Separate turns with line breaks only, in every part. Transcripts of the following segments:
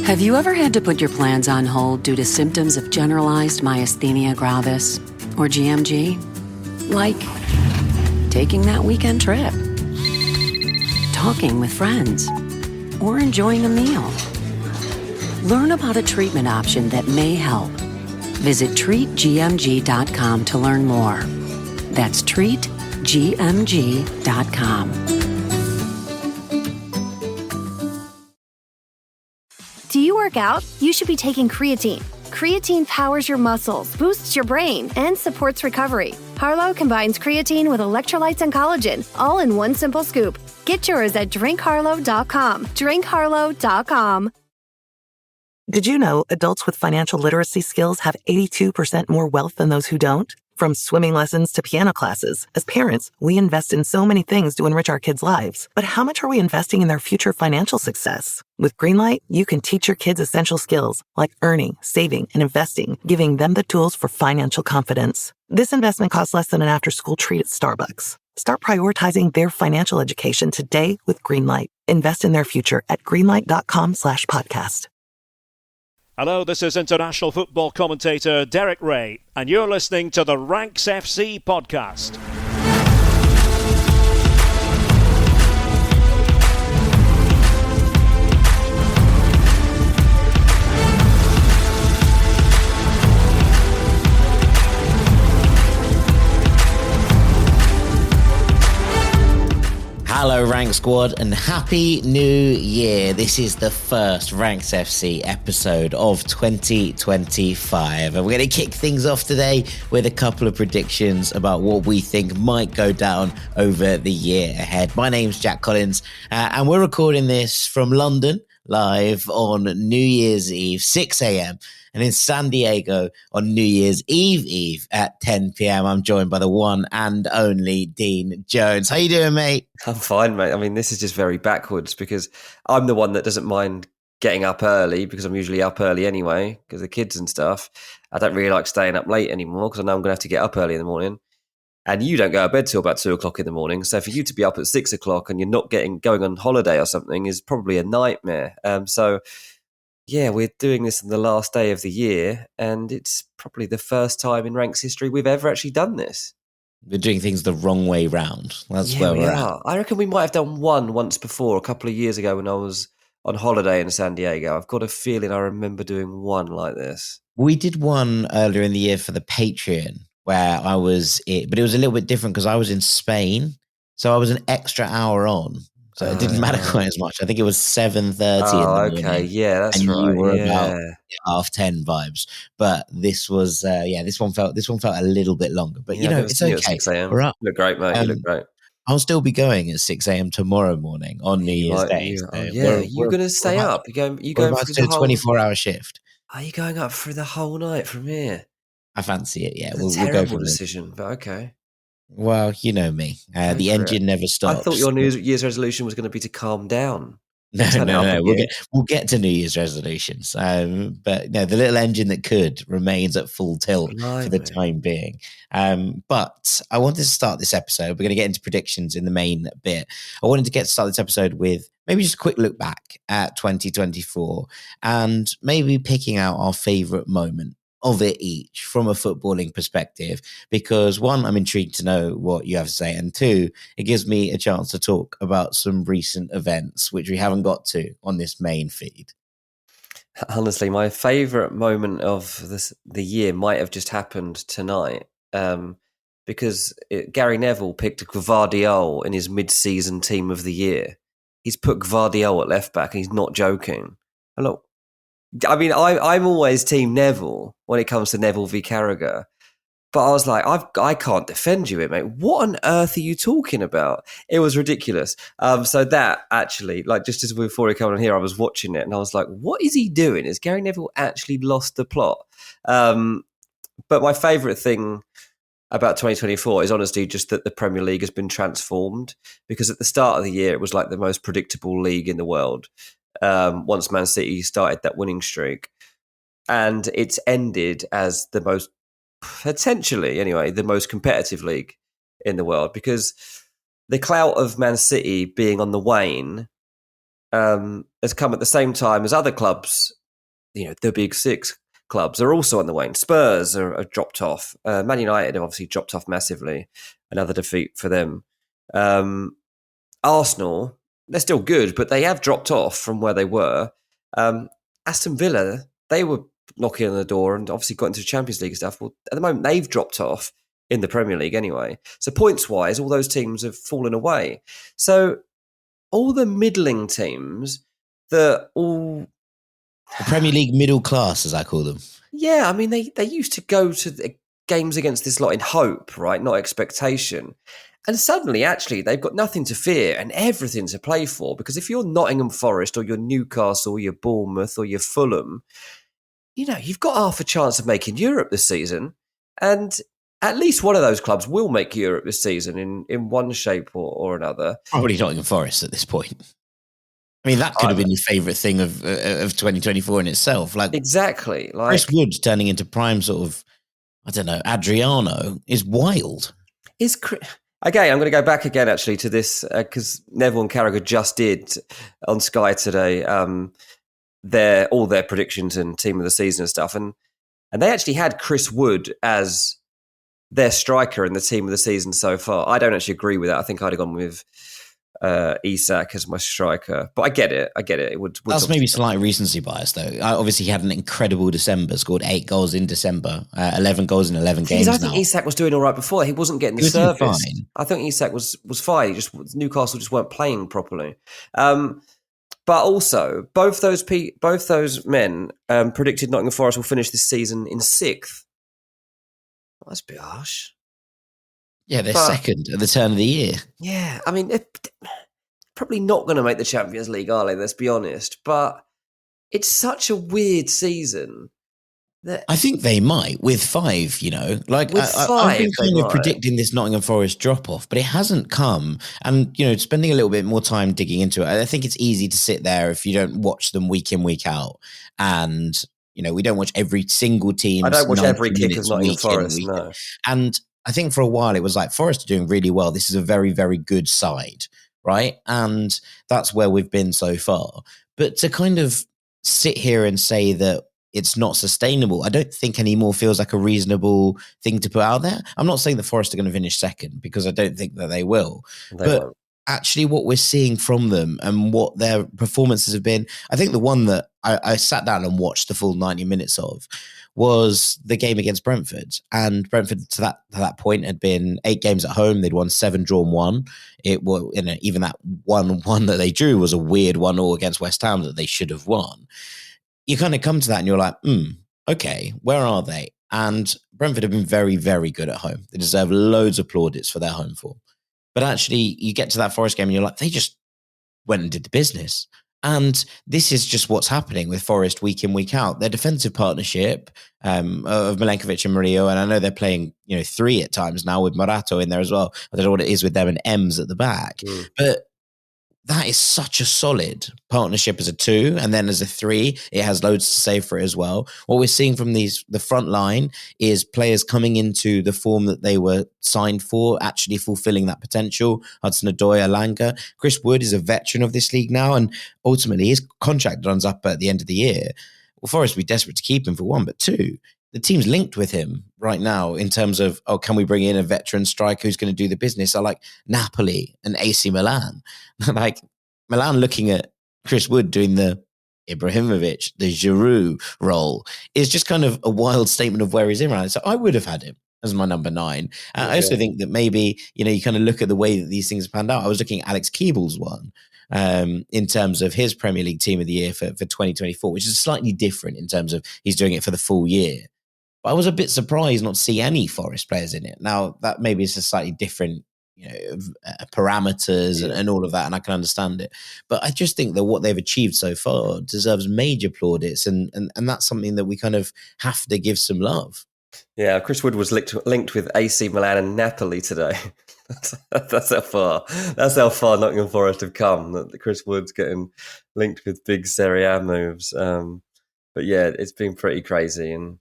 Have you ever had to put your plans on hold due to symptoms of generalized myasthenia gravis, or GMG? Like taking that weekend trip, talking with friends, or enjoying a meal. Learn about a treatment option that may help. Visit treatgmg.com to learn more. That's treatgmg.com.
Do you work out? You should be taking creatine. Creatine powers your muscles, boosts your brain, and supports recovery. Harlow combines creatine with electrolytes and collagen, all in one simple scoop. Get yours at drinkharlow.com. Drinkharlow.com.
Did you know adults with financial literacy skills have 82% more wealth than those who don't? From swimming lessons to piano classes, as parents, we invest in so many things to enrich our kids' lives. But how much are we investing in their future financial success? With Greenlight, you can teach your kids essential skills like earning, saving, and investing, giving them the tools for financial confidence. This investment costs less than an after-school treat at Starbucks. Start prioritizing their financial education today with Greenlight. Invest in their future at greenlight.com/podcast.
Hello, this is international football commentator Derek Ray, and you're listening to the Ranks FC podcast.
Hello Rank Squad and Happy New Year. This is the first Ranks FC episode of 2025 and we're going to kick things off today with a couple of predictions about what we think might go down over the year ahead. My name's Jack Collins and we're recording this from London live on New Year's Eve, 6 a.m. and in San Diego on New Year's Eve at 10 p.m. I'm joined by the one and only Dean Jones. How you doing, mate?
I'm fine, mate. I mean, this is just very backwards because I'm the one that doesn't mind getting up early because I'm usually up early anyway because of the kids and stuff. I don't really like staying up late anymore because I know I'm going to have to get up early in the morning. And you don't go to bed till about 2 o'clock in the morning. So for you to be up at 6 o'clock and you're not going on holiday or something is probably a nightmare. So yeah, we're doing this on the last day of the year, and it's probably the first time in Ranks history we've ever actually done this.
We're doing things the wrong way round. That's where we're at.
I reckon we might have done one once before, a couple of years ago when I was on holiday in San Diego. I've got a feeling I remember doing one like this.
We did one earlier in the year for the Patreon where I was, but it was a little bit different because I was in Spain. So I was an extra hour on. So it didn't matter quite as much. I think it was 7:30 in the morning.
Okay, yeah, that's
and
right.
You were about 10:30 vibes. But this was, this one felt a little bit longer. But you know, it's okay.
6 a.m.
We're up.
You look great, mate. You look great.
I'll still be going at 6 a.m. tomorrow morning on New Year's Day.
You're going to stay up. You're going
to do a 24-hour shift.
Are you going up for the whole night from here?
I fancy it, yeah.
It's a terrible decision, but okay.
Well, you know me. The engine never stops.
I thought your New Year's resolution was going to be to calm down.
No. We'll get to New Year's resolutions. But no, the little engine that could remains at full tilt for the time being. But I wanted to start this episode. We're going to get into predictions in the main bit. I wanted to start this episode with maybe just a quick look back at 2024 and maybe picking out our favourite moment of it each from a footballing perspective, because one, I'm intrigued to know what you have to say, and two, it gives me a chance to talk about some recent events which we haven't got to on this main feed.
Honestly, my favourite moment of the year might have just happened tonight, because Gary Neville picked Gvardiol in his mid-season team of the year. He's put Gvardiol at left back, and he's not joking. And look, I mean, I'm always Team Neville when it comes to Neville v Carragher. But I was like, I can't defend you, mate. What on earth are you talking about? It was ridiculous. So that actually, like just as before he came on here, I was watching it and I was like, what is he doing? Has Gary Neville actually lost the plot? But my favourite thing about 2024 is honestly just that the Premier League has been transformed, because at the start of the year, it was like the most predictable league in the world. Once Man City started that winning streak, and it's ended as the most, potentially anyway, the most competitive league in the world, because the clout of Man City being on the wane has come at the same time as other clubs, the big six clubs are also on the wane. Spurs are dropped off. Man United have obviously dropped off massively. Another defeat for them. Arsenal, they're still good, but they have dropped off from where they were. Aston Villa, they were knocking on the door and obviously got into the Champions League and stuff. Well, at the moment, they've dropped off in the Premier League anyway. So points-wise, all those teams have fallen away. So all the middling teams that all...
The Premier League middle class, as I call them.
Yeah, I mean, they used to go to the games against this lot in hope, right? Not expectation. And suddenly, actually, they've got nothing to fear and everything to play for. Because if you're Nottingham Forest or you're Newcastle or you're Bournemouth or you're Fulham, you've got half a chance of making Europe this season. And at least one of those clubs will make Europe this season in one shape or another.
Probably Nottingham Forest at this point. I mean, that could have been your favourite thing of 2024 in itself. Like
exactly.
Chris Wood turning into prime sort of, I don't know, Adriano is wild.
Okay, I'm going to go back again, actually, to this, because Neville and Carragher just did on Sky today all their predictions and team of the season and stuff. And they actually had Chris Wood as their striker in the team of the season so far. I don't actually agree with that. I think I'd have gone with Isak as my striker. But I get it. That's
maybe slight recency bias, though. Obviously, he had an incredible December, scored 8 goals in December, 11 goals in 11 games.
I think Isak was doing all right before. He wasn't getting the service.
Fine.
I think Isak was fine. Newcastle just weren't playing properly. But also, both those men predicted Nottingham Forest will finish this season in 6th. Well, that's a bit harsh.
Yeah, they're second at the turn of the year.
Yeah, I mean, they're probably not going to make the Champions League, are they? Let's be honest. But it's such a weird season.
I think they might with 5, I've been kind of predicting this Nottingham Forest drop-off, but it hasn't come. And, spending a little bit more time digging into it, I think it's easy to sit there if you don't watch them week in, week out. And, we don't watch every single team.
I don't watch every kick of Nottingham Forest, no.
And I think for a while it was like, Forest are doing really well. This is a very, very good side, right? And that's where we've been so far. But to kind of sit here and say that it's not sustainable, I don't think anymore feels like a reasonable thing to put out there. I'm not saying the Forest are going to finish second, because I don't think that they will. But actually what we're seeing from them and what their performances have been, I think the one that I sat down and watched the full 90 minutes of was the game against Brentford. And Brentford to that point had been 8 games at home. They'd won 7, drawn 1. It was, even that 1-1 that they drew was a weird 1-1 against West Ham that they should have won. You kind of come to that and you're like, okay, where are they? And Brentford have been very, very good at home. They deserve loads of plaudits for their home form. But actually, you get to that Forest game and you're like, they just went and did the business. And this is just what's happening with Forest week in, week out. Their defensive partnership of Milenkovic and Murillo, and I know they're playing 3 at times now with Morato in there as well. I don't know what it is with them and Ems at the back. But that is such a solid partnership as a 2, and then as a 3, it has loads to say for it as well. What we're seeing from the front line is players coming into the form that they were signed for, actually fulfilling that potential. Hudson-Odoi, Alanga. Chris Wood is a veteran of this league now, and ultimately his contract runs up at the end of the year. Well, Forest will be desperate to keep him for 1, but 2, the team's linked with him right now in terms of, can we bring in a veteran striker who's going to do the business? I like Napoli and AC Milan. Like Milan looking at Chris Wood doing the Ibrahimovic, the Giroud role is just kind of a wild statement of where he's in right now. So I would have had him as my number 9. I also think that maybe, you kind of look at the way that these things panned out. I was looking at Alex Keeble's one in terms of his Premier League team of the year for 2024, which is slightly different in terms of he's doing it for the full year. But I was a bit surprised not to see any Forest players in it. Now, that maybe is a slightly different parameters and all of that, and I can understand it. But I just think that what they've achieved so far deserves major plaudits, and that's something that we kind of have to give some love.
Yeah, Chris Wood was linked with AC Milan and Napoli today. That's how far Nottingham Forest have come, that Chris Wood's getting linked with big Serie A moves. But yeah, it's been pretty crazy, and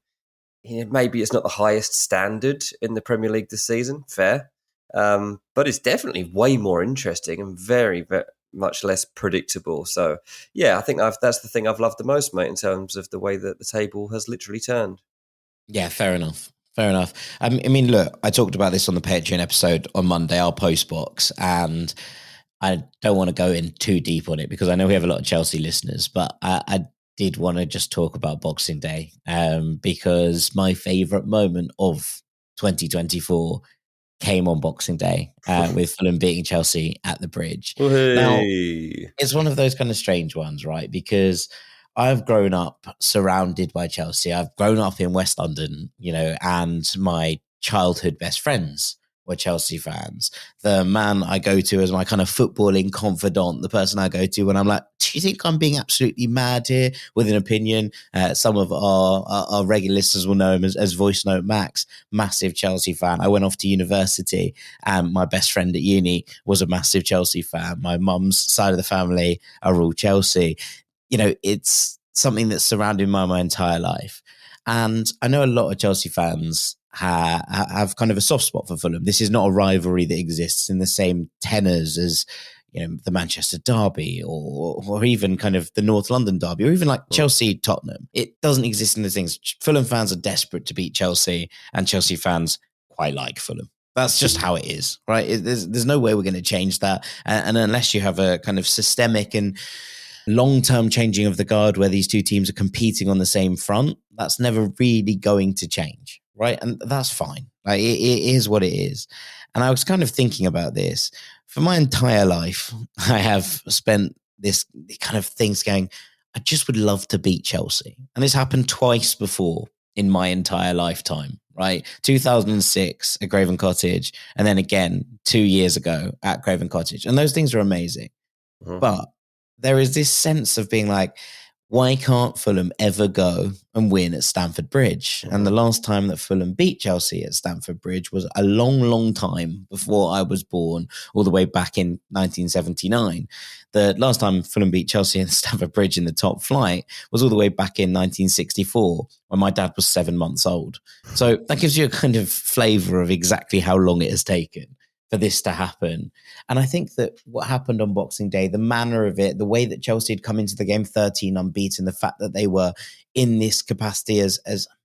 maybe it's not the highest standard in the Premier League this season, fair. But it's definitely way more interesting and very, very, much less predictable. So, yeah, I think that's the thing I've loved the most, mate, in terms of the way that the table has literally turned.
Yeah, fair enough. Fair enough. I mean, look, I talked about this on the Patreon episode on Monday, our post box, and I don't want to go in too deep on it because I know we have a lot of Chelsea listeners, but I did want to just talk about Boxing Day because my favourite moment of 2024 came on Boxing Day with Fulham beating Chelsea at the Bridge.
Hey.
Now, it's one of those kind of strange ones, right? Because I've grown up surrounded by Chelsea. I've grown up in West London, and my childhood best friends were Chelsea fans. The man I go to as my kind of footballing confidant, the person I go to when I'm like, do you think I'm being absolutely mad here with an opinion? Some of our regular listeners will know him as Voice Note Max, massive Chelsea fan. I went off to university and my best friend at uni was a massive Chelsea fan. My mum's side of the family are all Chelsea. It's something that's surrounded my entire life. And I know a lot of Chelsea fans have kind of a soft spot for Fulham. This is not a rivalry that exists in the same tenors as the Manchester derby or even kind of the North London derby or even like Chelsea Tottenham. It doesn't exist in the things. Fulham fans are desperate to beat Chelsea and Chelsea fans quite like Fulham. That's just how it is, right? There's no way we're going to change that. And unless you have a kind of systemic and long-term changing of the guard where these two teams are competing on the same front, that's never really going to change, right? And that's fine. Like, it is what it is. And I was kind of thinking about this. For my entire life, I have spent this kind of things going, I just would love to beat Chelsea. And this happened twice before in my entire lifetime, right? 2006 at Craven Cottage, and then again 2 years ago at Craven Cottage. And those things are amazing. Mm-hmm. But there is this sense of being like, why can't Fulham ever go and win at Stamford Bridge? Mm-hmm. And the last time that Fulham beat Chelsea at Stamford Bridge was a long, long time before I was born, all the way back in 1979. The last time Fulham beat Chelsea at Stamford Bridge in the top flight was all the way back in 1964 when my dad was 7 months old. So that gives you a kind of flavour of exactly how long it has taken for this to happen. And I think that what happened on Boxing Day, the manner of it, the way that Chelsea had come into the game 13 unbeaten, the fact that they were in this capacity as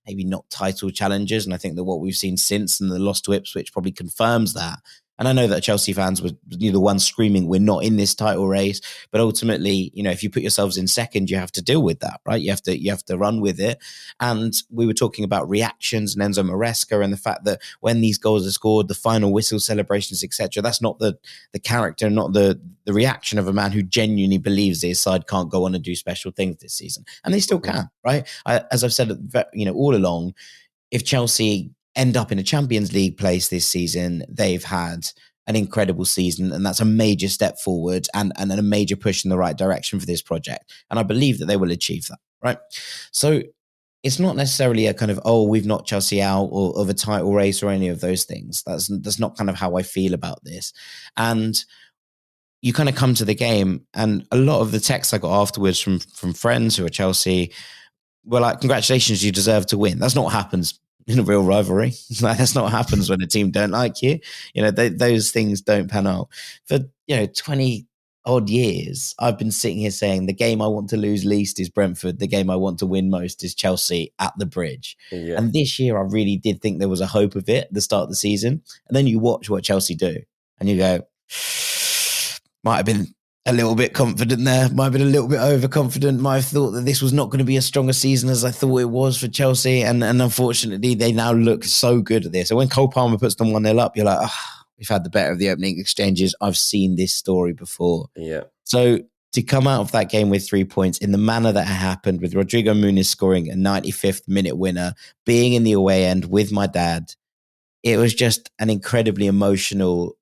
maybe not title challengers. And I think that what we've seen since and the loss to Ipswich probably confirms that. And I know that Chelsea fans were the ones screaming, we're not in this title race. But ultimately, if you put yourselves in second, you have to deal with that, right? You have to run with it. And we were talking about reactions and Enzo Maresca and the fact that when these goals are scored, the final whistle celebrations, etc., that's not the character, not the reaction of a man who genuinely believes that his side can't go on and do special things this season. And they still can, right? As I've said, all along, if Chelsea end up in a Champions League place this season, they've had an incredible season, and that's a major step forward and a major push in the right direction for this project. And I believe that they will achieve that, right? So it's not necessarily a kind of, we've knocked Chelsea out or of a title race or any of those things. That's not kind of how I feel about this. And you kind of come to the game, and a lot of the texts I got afterwards from friends who are Chelsea were like, congratulations, you deserve to win. That's not what happens in a real rivalry. That's not what happens when a team don't like you. Those things don't pan out. For 20 odd years, I've been sitting here saying the game I want to lose least is Brentford. The game I want to win most is Chelsea at the Bridge. Yeah. And this year, I really did think there was a hope of it at the start of the season. And then you watch what Chelsea do, and you go, might have been a little bit confident there, might have been a little bit overconfident, might have thought that this was not going to be as strong a season as I thought it was for Chelsea. And unfortunately, they now look so good at this. And when Cole Palmer puts them 1-0 up, you're like, we've had the better of the opening exchanges. I've seen this story before.
Yeah.
So to come out of that game with 3 points in the manner that happened, with Rodrigo Muniz scoring a 95th minute winner, being in the away end with my dad, it was just an incredibly emotional,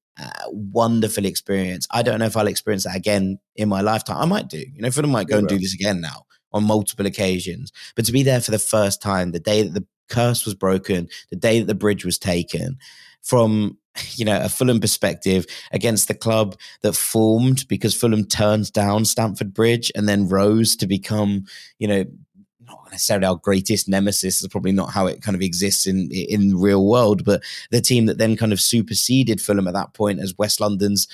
wonderful experience. I don't know if I'll experience that again in my lifetime. I might do. Fulham might go and do this again now on multiple occasions. But to be there for the first time, the day that the curse was broken, the day that the bridge was taken, from a Fulham perspective, against the club that formed because Fulham turned down Stamford Bridge and then rose to become, not not necessarily our greatest nemesis. It's probably not how it kind of exists in the real world, but the team that then kind of superseded Fulham at that point as West London's,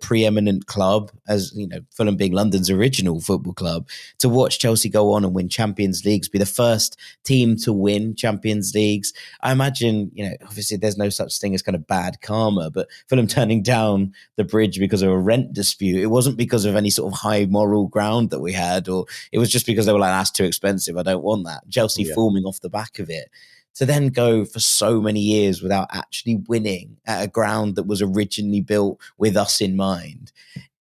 preeminent club, as, Fulham being London's original football club, to watch Chelsea go on and win Champions Leagues, be the first team to win Champions Leagues. I imagine, obviously there's no such thing as kind of bad karma, but Fulham turning down the bridge because of a rent dispute, it wasn't because of any sort of high moral ground that we had, or it was just because they were like, that's too expensive, I don't want that. Chelsea forming off the back of it. To then go for so many years without actually winning at a ground that was originally built with us in mind,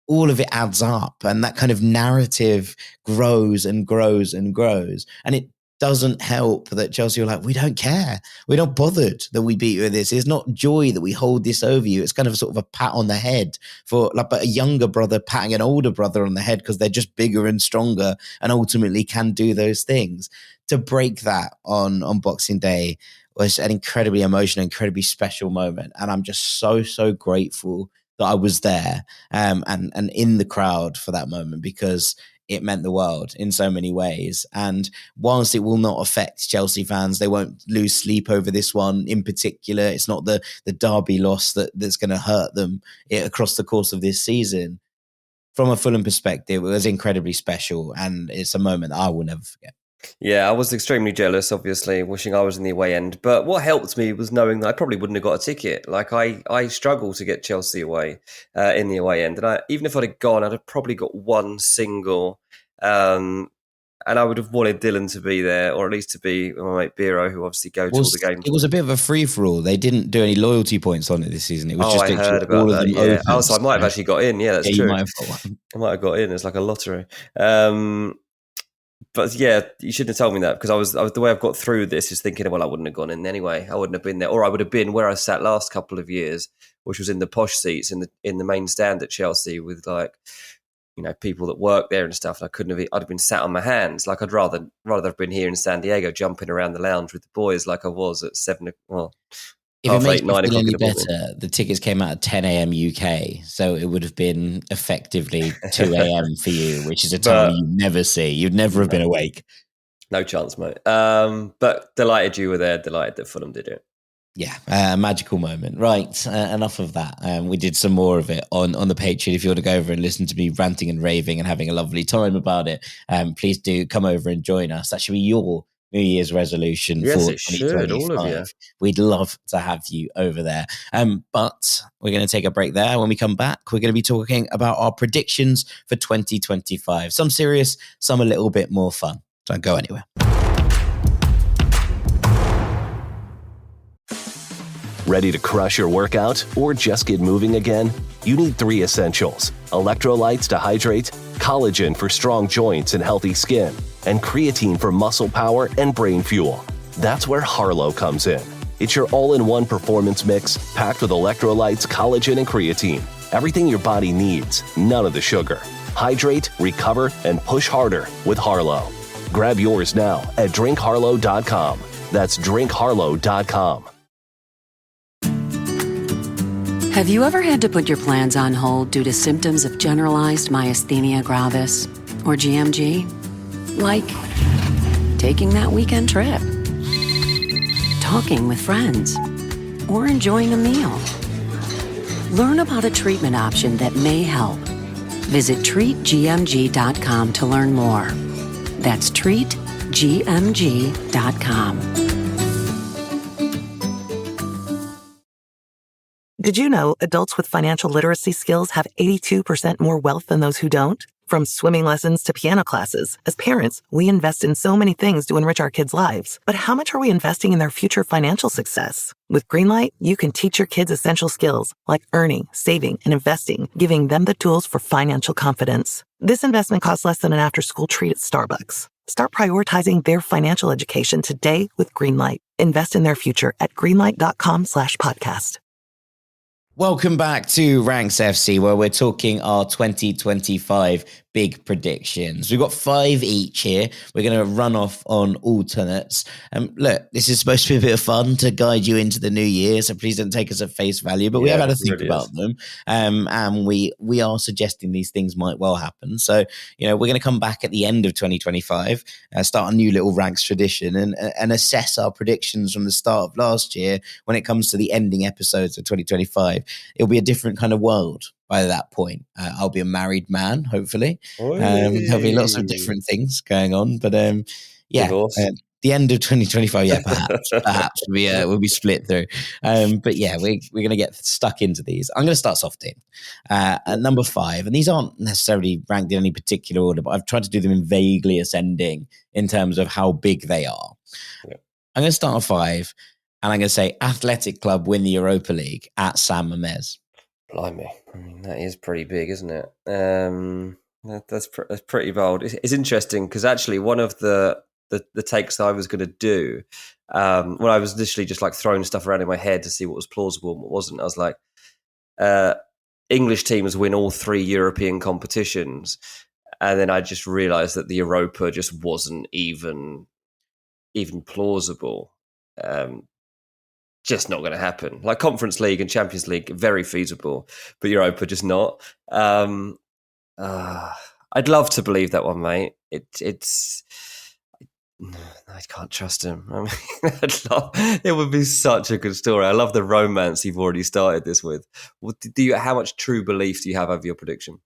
all of it adds up, and that kind of narrative grows and grows and grows. And it doesn't help that Chelsea were like, we don't care. We're not bothered that we beat you at this. It's not joy that we hold this over you. It's kind of sort of a pat on the head for like a younger brother patting an older brother on the head because they're just bigger and stronger and ultimately can do those things. To break that on Boxing Day was an incredibly emotional, incredibly special moment. And I'm just so grateful that I was there and in the crowd for that moment, because it meant the world in so many ways. And whilst it will not affect Chelsea fans, they won't lose sleep over this one in particular. It's not the derby loss that's going to hurt them across the course of this season. From a Fulham perspective, it was incredibly special, and it's a moment that I will never forget.
Yeah, I was extremely jealous, obviously, wishing I was in the away end. But what helped me was knowing that I probably wouldn't have got a ticket. Like, I struggle to get Chelsea away in the away end. And even if I'd have gone, I'd have probably got one single. And I would have wanted Dylan to be there, or at least to be my mate Biro, who obviously go to all the games.
It was a bit of a free-for-all. They didn't do any loyalty points on it this season. It was just
I heard about
all
that,
of them
yeah.
open.
So I might have actually got in. Yeah, that's true.
You might have got one.
I might have got in. It's like a lottery. But yeah, you shouldn't have told me that, because I was the way I've got through this is thinking, well, I wouldn't have gone in anyway. I wouldn't have been there, or I would have been where I sat last couple of years, which was in the posh seats in the main stand at Chelsea with people that work there and stuff. And I'd have been sat on my hands. Like, I'd rather have been here in San Diego, jumping around the lounge with the boys like I was at 7 o'clock.
If it makes me feel any better, the tickets came out at 10 a.m. UK, so it would have been effectively 2 a.m. for you, which is a time you never see. You'd never have been awake.
No chance, mate. But delighted you were there, delighted that Fulham did it.
Yeah, a magical moment. Right, enough of that. We did some more of it on the Patreon. If you want to go over and listen to me ranting and raving and having a lovely time about it, please do come over and join us. That should be your New Year's resolution for 2025.
All of you.
We'd love to have you over there. But we're going to take a break there. When we come back, we're going to be talking about our predictions for 2025. Some serious, some a little bit more fun. Don't go anywhere.
Ready to crush your workout or just get moving again? You need 3 essentials: electrolytes to hydrate, collagen for strong joints and healthy skin, and creatine for muscle power and brain fuel. That's where Harlow comes in. It's your all-in-one performance mix packed with electrolytes, collagen, and creatine. Everything your body needs, none of the sugar. Hydrate, recover, and push harder with Harlow. Grab yours now at drinkharlow.com. That's drinkharlow.com.
Have you ever had to put your plans on hold due to symptoms of generalized myasthenia gravis, or GMG? Like taking that weekend trip, talking with friends, or enjoying a meal. Learn about a treatment option that may help. Visit treatgmg.com to learn more. That's treatgmg.com.
Did you know adults with financial literacy skills have 82% more wealth than those who don't? From swimming lessons to piano classes, as parents, we invest in so many things to enrich our kids' lives. But how much are we investing in their future financial success? With Greenlight, you can teach your kids essential skills like earning, saving, and investing, giving them the tools for financial confidence. This investment costs less than an after-school treat at Starbucks. Start prioritizing their financial education today with Greenlight. Invest in their future at greenlight.com/podcast.
Welcome back to Ranks FC, where we're talking our 2025 big predictions. We've got 5 each here. We're going to run off on alternates. Look, this is supposed to be a bit of fun to guide you into the new year, so please don't take us at face value, but we have had to think about them. And we are suggesting these things might well happen. So, we're going to come back at the end of 2025, start a new little ranks tradition and assess our predictions from the start of last year when it comes to the ending episodes of 2025. It'll be a different kind of world by that point. I'll be a married man, hopefully. There'll be lots of different things going on, but the end of 2025, perhaps we'll be split through. But yeah, we're going to get stuck into these. I'm going to start soft in at number 5, and these aren't necessarily ranked in any particular order, but I've tried to do them in vaguely ascending in terms of how big they are. Yeah. I'm going to start at 5, and I'm going to say Athletic Club win the Europa League at San Mamés.
Blimey, I mean, that is pretty big, isn't it? That's pretty bold. It's interesting because actually one of the takes that I was going to do when I was literally just like throwing stuff around in my head to see what was plausible and what wasn't, I was like, English teams win all 3 European competitions, and then I just realised that the Europa just wasn't even plausible. Just not going to happen. Like Conference League and Champions League, very feasible, but Europa just not. I'd love to believe that one, mate. I can't trust him. I mean, it would be such a good story. I love the romance you've already started this with. How much true belief do you have over your prediction?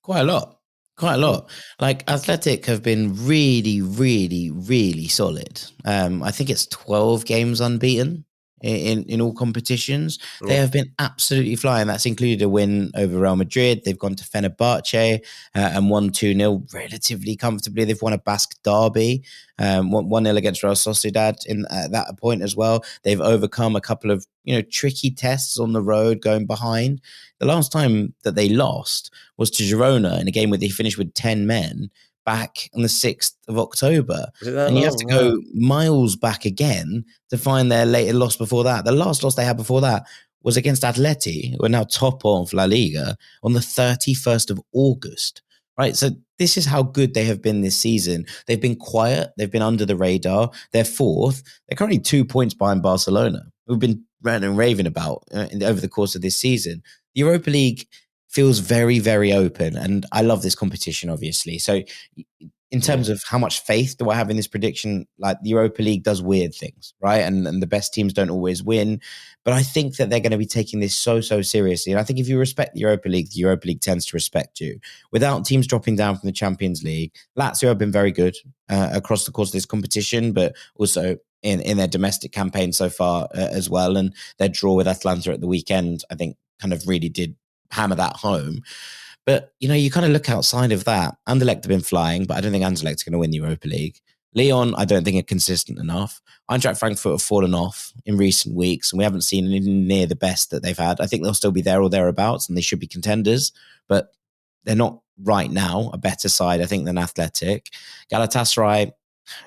Quite a lot. Like Athletic have been really, really, really solid. I think it's 12 games unbeaten in all competitions. They have been absolutely flying. That's included a win over Real Madrid. They've gone to Fenerbahce and won 2-0 relatively comfortably. They've won a Basque derby, 1-0 against Real Sociedad at that point as well. They've overcome a couple of tricky tests on the road going behind. The last time that they lost was to Girona in a game where they finished with 10 men back on the 6th of October. And you have to go miles back again to find their later loss before that. The last loss they had before that was against Atleti, who are now top of La Liga, on the 31st of August. Right, so this is how good they have been this season. They've been quiet. They've been under the radar. They're 4th. They're currently 2 points behind Barcelona, who've been ranting and raving about over the course of this season. The Europa League feels very, very open, and I love this competition, obviously. So in terms of how much faith do I have in this prediction, like the Europa League does weird things, right? And the best teams don't always win. But I think that they're going to be taking this so seriously. And I think if you respect the Europa League tends to respect you. Without teams dropping down from the Champions League, Lazio have been very good across the course of this competition, but also in their domestic campaign so far as well. And their draw with Atalanta at the weekend, I think, kind of really did hammer that home. But, you kind of look outside of that. Anderlecht have been flying, but I don't think Anderlecht's going to win the Europa League. Lyon, I don't think are consistent enough. Eintracht Frankfurt have fallen off in recent weeks, and we haven't seen anything near the best that they've had. I think they'll still be there or thereabouts, and they should be contenders, but they're not right now a better side, I think, than Athletic. Galatasaray,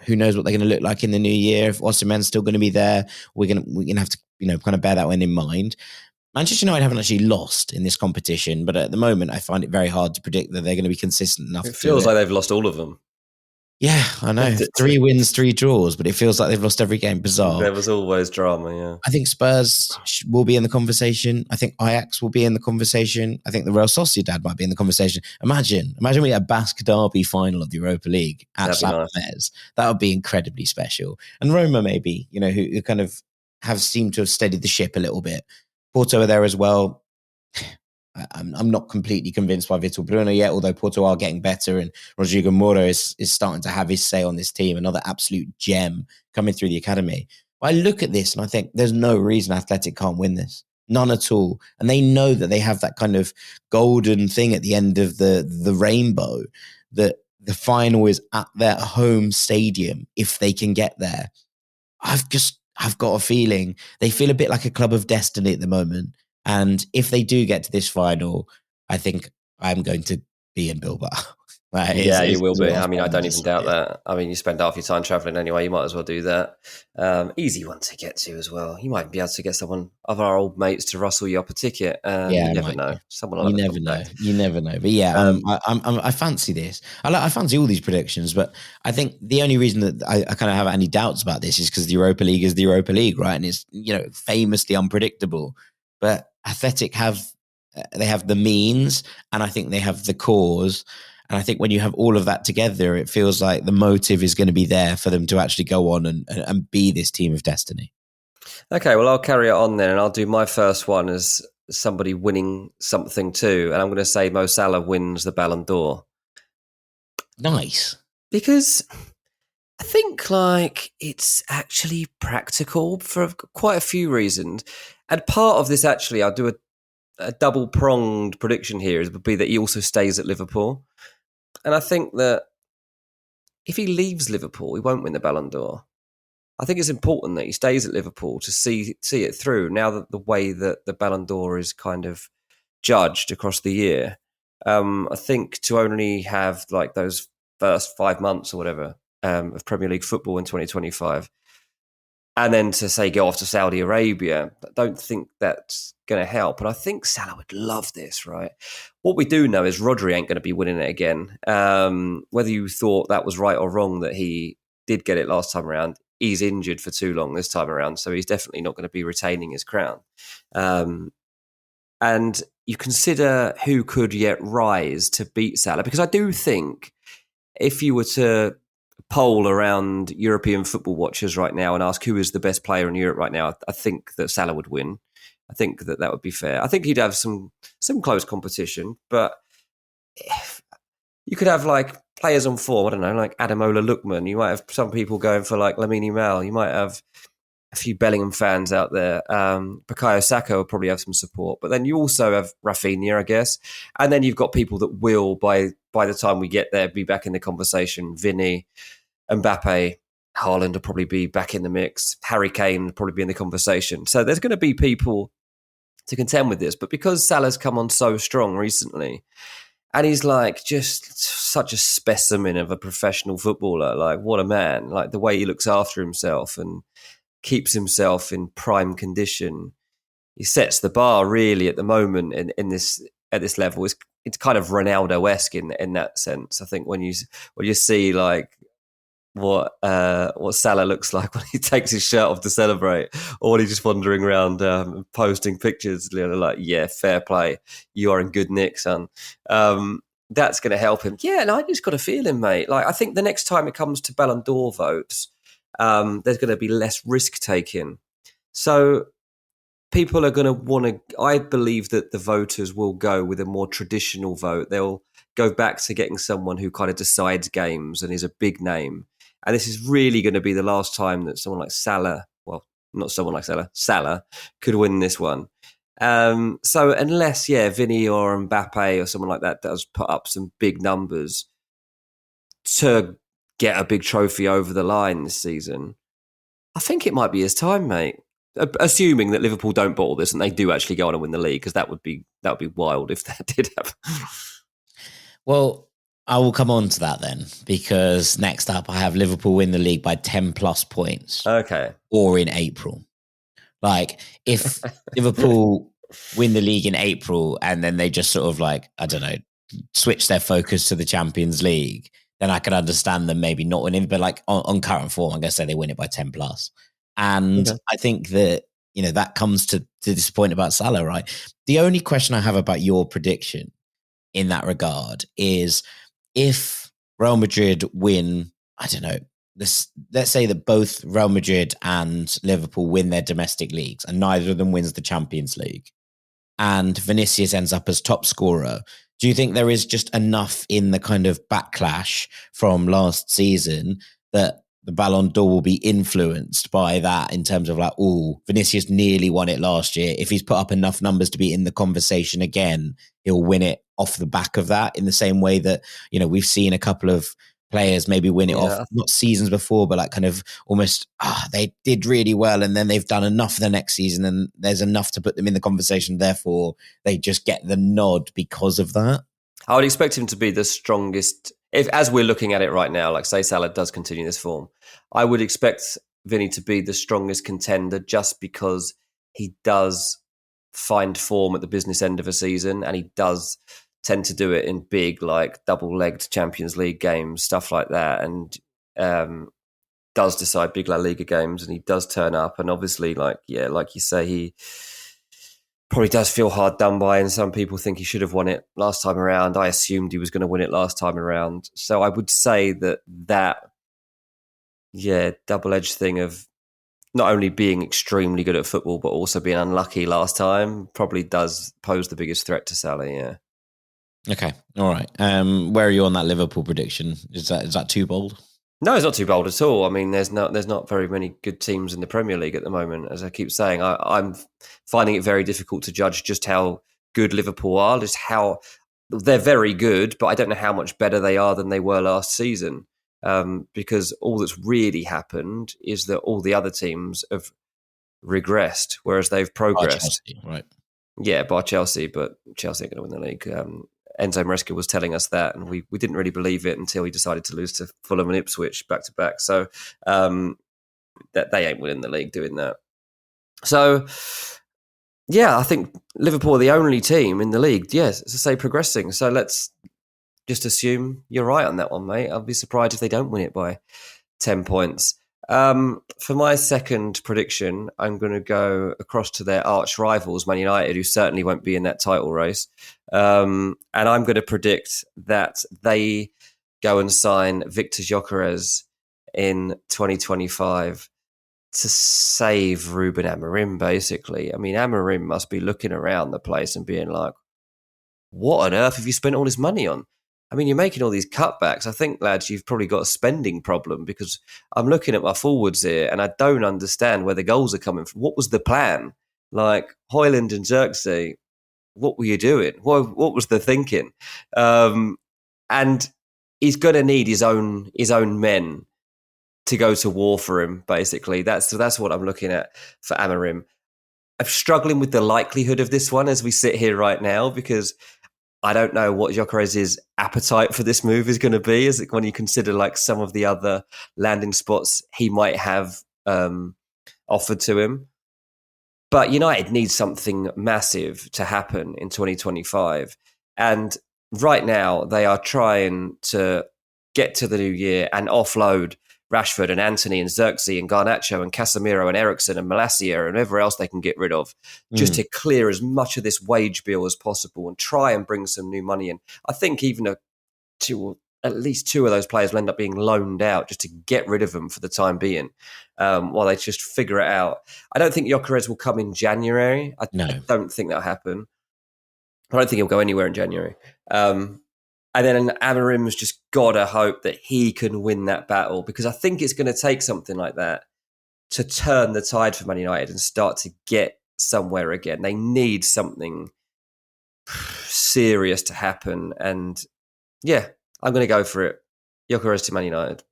who knows what they're going to look like in the new year. If Osimhen's still going to be there, we're going to have to, kind of bear that one in mind. Manchester United haven't actually lost in this competition, but at the moment, I find it very hard to predict that they're going to be consistent enough.
It feels like they've lost all of them.
Yeah, I know. 3 wins, 3 draws, but it feels like they've lost every game. Bizarre.
There was always drama, yeah.
I think Spurs will be in the conversation. I think Ajax will be in the conversation. I think the Real Sociedad might be in the conversation. Imagine we had a Basque derby final of the Europa League at San Mamés. That would be incredibly special. And Roma, maybe, who kind of have seemed to have steadied the ship a little bit. Porto are there as well. I'm not completely convinced by Vitor Bruno yet, although Porto are getting better and Rodrigo Moro is starting to have his say on this team, another absolute gem coming through the academy. But I look at this and I think there's no reason Athletic can't win this. None at all. And they know that they have that kind of golden thing at the end of the rainbow, that the final is at their home stadium if they can get there. I've got a feeling they feel a bit like a club of destiny at the moment. And if they do get to this final, I think I'm going to be in Bilbao.
Yeah, you will be. I mean, I don't
just
even doubt that. I mean, you spend half your time traveling anyway. You might as well do that. Easy one to get to as well. You might be able to get someone of our old mates to rustle you up a ticket.
Yeah,
You never know. Someone will
you
have a
never know.
contact.
You never know. But yeah, I fancy this. I fancy all these predictions, but I think the only reason that I kind of have any doubts about this is because the Europa League is the Europa League, right? And it's famously unpredictable. But Athletic have the means, and I think they have the cause. And I think when you have all of that together, it feels like the motive is going to be there for them to actually go on and be this team of destiny.
Okay, well, I'll carry it on then, and I'll do my first one as somebody winning something too. And I'm going to say Mo Salah wins the Ballon d'Or.
Nice.
Because I think it's actually practical for quite a few reasons. And part of this, actually, I'll do a double-pronged prediction here, would be that he also stays at Liverpool. And I think that if he leaves Liverpool, he won't win the Ballon d'Or. I think it's important that he stays at Liverpool to see it through. Now that the way that the Ballon d'Or is kind of judged across the year, I think to only have those first 5 months or whatever of Premier League football in 2025, and then to say go off to Saudi Arabia, I don't think that's going to help. And I think Salah would love this, right? What we do know is Rodri ain't going to be winning it again. Whether you thought that was right or wrong that he did get it last time around, he's injured for too long this time around, so he's definitely not going to be retaining his crown. And you consider who could yet rise to beat Salah, because I do think if you were to poll around European football watchers right now and ask who is the best player in Europe right now, I think that Salah would win. I think that would be fair. I think he'd have some close competition, but you could have players on form. I don't know, like Ademola Lookman. You might have some people going for Lamine Yamal. You might have a few Bellingham fans out there. Bukayo Saka will probably have some support, but then you also have Rafinha, I guess, and then you've got people that will by the time we get there be back in the conversation. Vinny, Mbappe, Haaland will probably be back in the mix. Harry Kane will probably be in the conversation. So there's going to be people to contend with this, but because Salah's come on so strong recently, and he's just such a specimen of a professional footballer. What a man! The way he looks after himself and keeps himself in prime condition. He sets the bar really at the moment at this level. It's kind of Ronaldo-esque in that sense. I think when you see what Salah looks like when he takes his shirt off to celebrate, or when he's just wandering around posting pictures, yeah, fair play, you are in good nick, son. That's going to help him. Yeah, and I just got a feeling, mate. I think the next time it comes to Ballon d'Or votes, there's going to be less risk taking. So people are going to want to. I believe that the voters will go with a more traditional vote. They'll go back to getting someone who kind of decides games and is a big name. And this is really going to be the last time that someone like Salah, well, not someone like Salah could win this one. So unless, Vinny or Mbappe or someone like that does put up some big numbers to get a big trophy over the line this season, I think it might be his time, mate. Assuming that Liverpool don't bottle this and they do actually go on and win the league, because that would be wild if that did happen.
Well, I will come on to that then, because next up I have Liverpool win the league by 10 plus points.
Okay.
Or in April. If Liverpool win the league in April and then they just sort of I don't know, switch their focus to the Champions League, then I can understand them maybe not winning. But on current form, I'm going to say they win it by 10 plus. And okay. I think that, that comes to this point about Salah, right? The only question I have about your prediction in that regard is if Real Madrid win, I don't know, let's say that both Real Madrid and Liverpool win their domestic leagues and neither of them wins the Champions League, and Vinicius ends up as top scorer, do you think there is just enough in the kind of backlash from last season that the Ballon d'Or will be influenced by that in terms of Vinicius nearly won it last year. If he's put up enough numbers to be in the conversation again, he'll win it off the back of that, in the same way that, we've seen a couple of players maybe win it off, not seasons before, but kind of almost, they did really well and then they've done enough for the next season and there's enough to put them in the conversation. Therefore, they just get the nod because of that.
I would expect him to be the strongest. If, as we're looking at it right now, like say Salah does continue this form, I would expect Vinny to be the strongest contender just because he does find form at the business end of a season, and he does tend to do it in big, like double-legged Champions League games, stuff like that, and does decide big La Liga games, and he does turn up. And obviously, like you say, he probably does feel hard done by, and some people think he should have won it last time around. I assumed he was going to win it last time around. So I would say that double-edged thing of not only being extremely good at football, but also being unlucky last time probably does pose the biggest threat to Salah, yeah.
Okay, all right. Where are you on that Liverpool prediction? Is that too bold?
No, it's not too bold at all. I mean, there's not very many good teams in the Premier League at the moment. As I keep saying, I'm finding it very difficult to judge just how good Liverpool are, just how they're very good, but I don't know how much better they are than they were last season. Because all that's really happened is that all the other teams have regressed, whereas they've progressed.
Chelsea, right?
Yeah, by Chelsea, but Chelsea are going to win the league. Enzo Maresca was telling us that, and we didn't really believe it until he decided to lose to Fulham and Ipswich back to back. So that they ain't winning the league doing that. So yeah, I think Liverpool are the only team in the league, yes, to say progressing. So let's just assume you're right on that one, mate. I'll be surprised if they don't win it by 10 points. For my second prediction, I'm going to go across to their arch rivals, Man United, who certainly won't be in that title race. And I'm going to predict that they go and sign Victor Gyökeres in 2025 to save Ruben Amorim, basically. I mean, Amorim must be looking around the place and being like, what on earth have you spent all this money on? I mean, you're making all these cutbacks. I think, lads, you've probably got a spending problem, because I'm looking at my forwards here and I don't understand where the goals are coming from. What was the plan? Like, Højlund and Xerxes, what were you doing? What was the thinking? And he's going to need his own men to go to war for him, basically. That's what I'm looking at for Amorim. I'm struggling with the likelihood of this one as we sit here right now, because I don't know what Gyökeres' appetite for this move is going to be, is it when you consider like some of the other landing spots he might have offered to him. But United needs something massive to happen in 2025. And right now they are trying to get to the new year and offload Rashford and Antony and Xerxes and Garnacho and Casemiro and Eriksen and Malacia and whoever else they can get rid of, just to clear as much of this wage bill as possible and try and bring some new money in. I think even at least two of those players will end up being loaned out just to get rid of them for the time being, while they just figure it out. I don't think Gyökeres will come in January. I don't think that'll happen. I don't think he'll go anywhere in January. And then Amorim's just got to hope that he can win that battle, because I think it's going to take something like that to turn the tide for Man United and start to get somewhere again. They need something serious to happen. And yeah, I'm going to go for it. Gyökeres to Man United.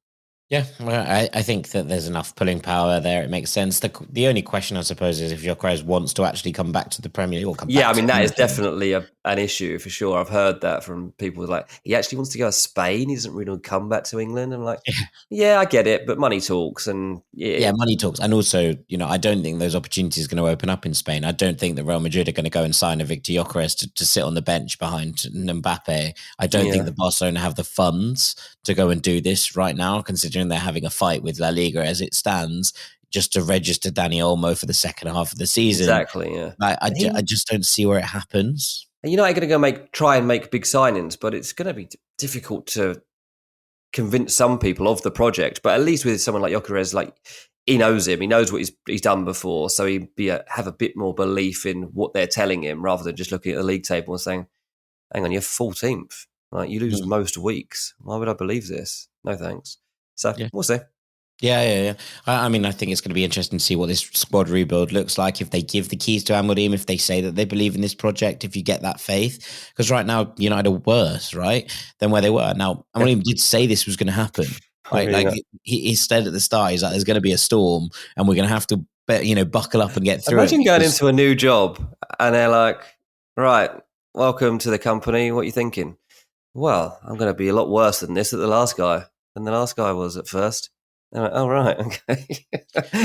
Yeah, well, I think that there's enough pulling power there. It makes sense. The only question, I suppose, is if Gyökeres wants to actually come back to the Premier League. Or come back to
that is definitely an issue for sure. I've heard that from people like, he actually wants to go to Spain. He doesn't really come back to England. I'm like, yeah, I get it, but money talks. And
money talks. And also, I don't think those opportunities are going to open up in Spain. I don't think that Real Madrid are going to go and sign a Victor Gyökeres to sit on the bench behind Mbappe. I don't think the Barcelona have the funds to go and do this right now, considering they're having a fight with La Liga as it stands, just to register Dani Olmo for the second half of the season.
Exactly, yeah.
I just don't see where it happens.
And United are going to try and make big signings, but it's going to be difficult to convince some people of the project. But at least with someone like Gyökeres, like, he knows him. He knows what he's done before, so he'd have a bit more belief in what they're telling him, rather than just looking at the league table and saying, hang on, you're 14th. Like, you lose most weeks. Why would I believe this? No thanks. So we'll see.
Yeah. I mean, I think it's going to be interesting to see what this squad rebuild looks like. If they give the keys to Amorim, if they say that they believe in this project, if you get that faith. Because right now, United are worse, right, than where they were. Now, Amorim did say this was going to happen. Right? He said at the start, he's like, there's going to be a storm and we're going to have to, buckle up and get through
it. Imagine going into a new job and they're like, right, welcome to the company. What are you thinking? well, I'm going to be a lot worse than the last guy was at first. Oh, right, okay.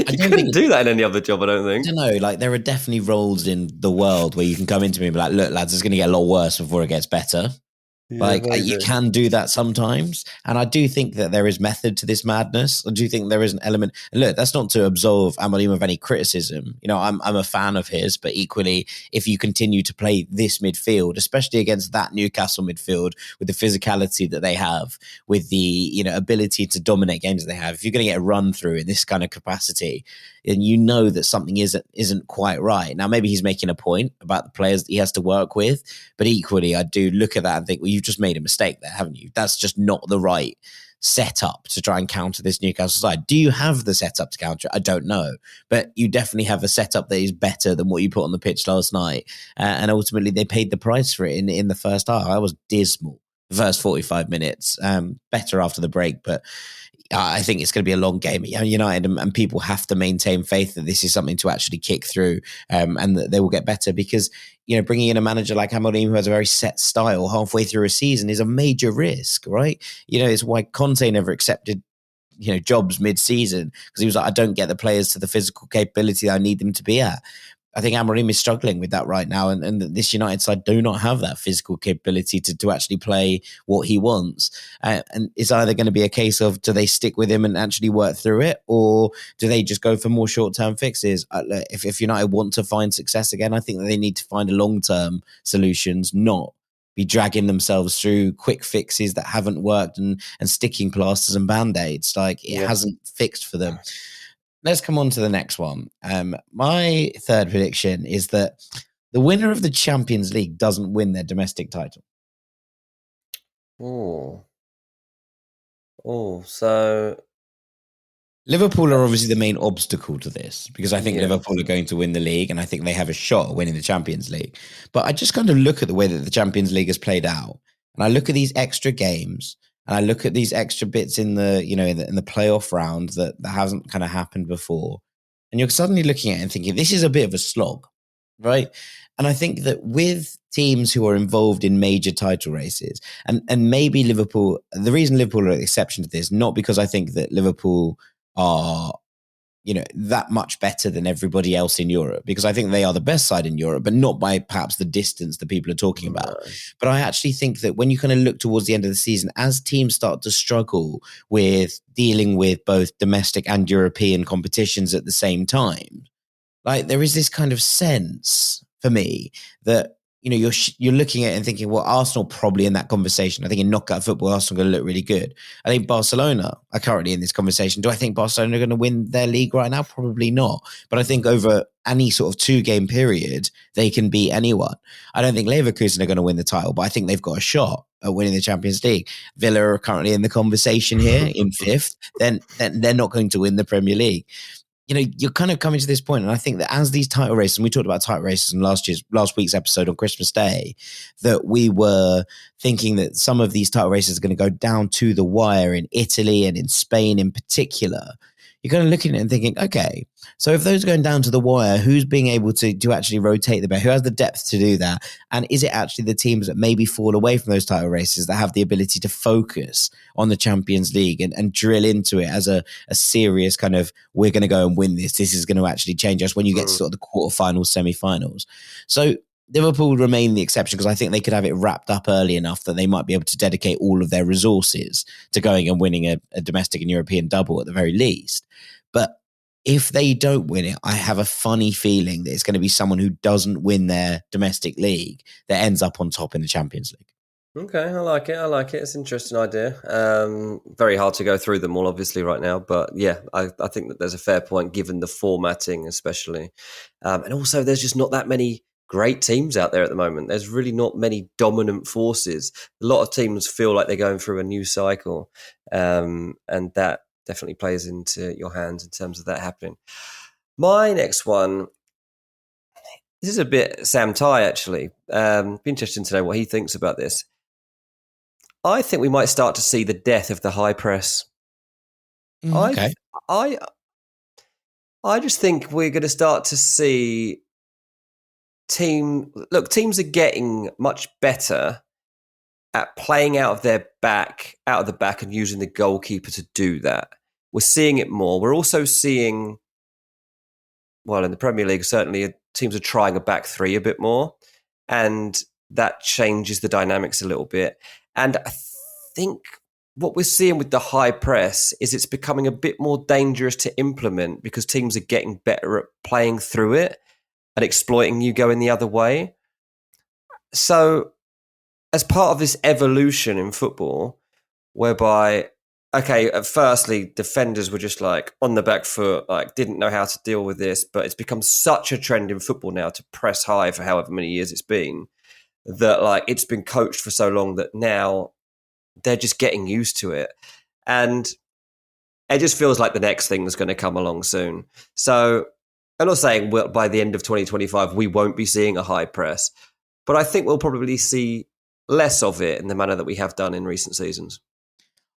You couldn't do that in any other job, I don't think.
I don't know, like there are definitely roles in the world where you can come into me and be like, look, lads, it's going to get a lot worse before it gets better.
Yeah,
You can do that sometimes. And I do think that there is method to this madness. I do think there is an element. And look, that's not to absolve Amorim of any criticism. You know, I'm a fan of his, but equally, if you continue to play this midfield, especially against that Newcastle midfield, with the physicality that they have, with the, you know, ability to dominate games that they have, if you're going to get a run through in this kind of capacity, and you know that something isn't quite right. Now, maybe he's making a point about the players that he has to work with, but equally, I do look at that and think, well, you've just made a mistake there, haven't you? That's just not the right setup to try and counter this Newcastle side. Do you have the setup to counter it? I don't know. But you definitely have a setup that is better than what you put on the pitch last night. And ultimately, they paid the price for it in the first half. I was dismal the first 45 minutes. Better after the break, but I think it's going to be a long game at United, and people have to maintain faith that this is something to actually kick through, and that they will get better, because, you know, bringing in a manager like Amorim, who has a very set style halfway through a season, is a major risk, right? You know, it's why Conte never accepted, you know, jobs mid-season, because he was like, I don't get the players to the physical capability that I need them to be at. I think Amorim is struggling with that right now, and this United side do not have that physical capability to actually play what he wants. And it's either going to be a case of, do they stick with him and actually work through it, or do they just go for more short-term fixes? If United want to find success again, I think that they need to find long-term solutions, not be dragging themselves through quick fixes that haven't worked and sticking plasters and band-aids. Like, it hasn't fixed for them. Let's come on to the next one. My third prediction is that the winner of the Champions League doesn't win their domestic title.
So
Liverpool are obviously the main obstacle to this, because I think Liverpool are going to win the league, and I think they have a shot at winning the Champions League. But I just kind of look at the way that the Champions League has played out, and I look at these extra games, and I look at these extra bits in the, you know, in the playoff round that hasn't kind of happened before. And you're suddenly looking at it and thinking, this is a bit of a slog, right? And I think that with teams who are involved in major title races, and maybe Liverpool, the reason Liverpool are an exception to this, not because I think that Liverpool are, you know, that much better than everybody else in Europe, because I think they are the best side in Europe, but not by perhaps the distance that people are talking about. But I actually think that when you kind of look towards the end of the season, as teams start to struggle with dealing with both domestic and European competitions at the same time, like, there is this kind of sense for me that, you know, you're looking at it and thinking, well, Arsenal probably in that conversation. I think in knockout football, Arsenal are going to look really good. I think Barcelona are currently in this conversation. Do I think Barcelona are going to win their league right now? Probably not. But I think over any sort of 2-game period, they can beat anyone. I don't think Leverkusen are going to win the title, but I think they've got a shot at winning the Champions League. Villa are currently in the conversation here in 5th. Then they're not going to win the Premier League. You know, you're kind of coming to this point, and I think that as these title races, and we talked about title races in last week's episode on Christmas Day, that we were thinking that some of these title races are going to go down to the wire in Italy and in Spain in particular. You're kind of looking at it and thinking, okay, so if those are going down to the wire, who's being able to actually rotate the bet? Who has the depth to do that? And is it actually the teams that maybe fall away from those title races that have the ability to focus on the Champions League and drill into it as a serious kind of, we're going to go and win this. This is going to actually change us when you get to sort of the quarterfinals, semi-finals. So Liverpool remain the exception, because I think they could have it wrapped up early enough that they might be able to dedicate all of their resources to going and winning a domestic and European double at the very least. But if they don't win it, I have a funny feeling that it's going to be someone who doesn't win their domestic league that ends up on top in the Champions League.
Okay, I like it. It's an interesting idea. Very hard to go through them all, obviously, right now. But yeah, I think that there's a fair point given the formatting, especially. And also, there's just not that many great teams out there at the moment. There's really not many dominant forces. A lot of teams feel like they're going through a new cycle. And that definitely plays into your hands in terms of that happening. My next one, this is a bit Sam Tighe, actually. Be interesting to know what he thinks about this. I think we might start to see the death of the high press.
Okay.
I just think we're going to start to see teams are getting much better at playing out of the back, and using the goalkeeper to do that. We're seeing it more. We're also seeing, well, in the Premier League, certainly teams are trying a back three a bit more, and that changes the dynamics a little bit. And I think what we're seeing with the high press is it's becoming a bit more dangerous to implement because teams are getting better at playing through it and exploiting you going the other way. So as part of this evolution in football, whereby, okay, firstly, defenders were just like on the back foot, like didn't know how to deal with this, but it's become such a trend in football now to press high for however many years it's been, that like it's been coached for so long that now they're just getting used to it. And it just feels like the next thing is going to come along soon. So I'm not saying by the end of 2025 we won't be seeing a high press, but I think we'll probably see less of it in the manner that we have done in recent seasons.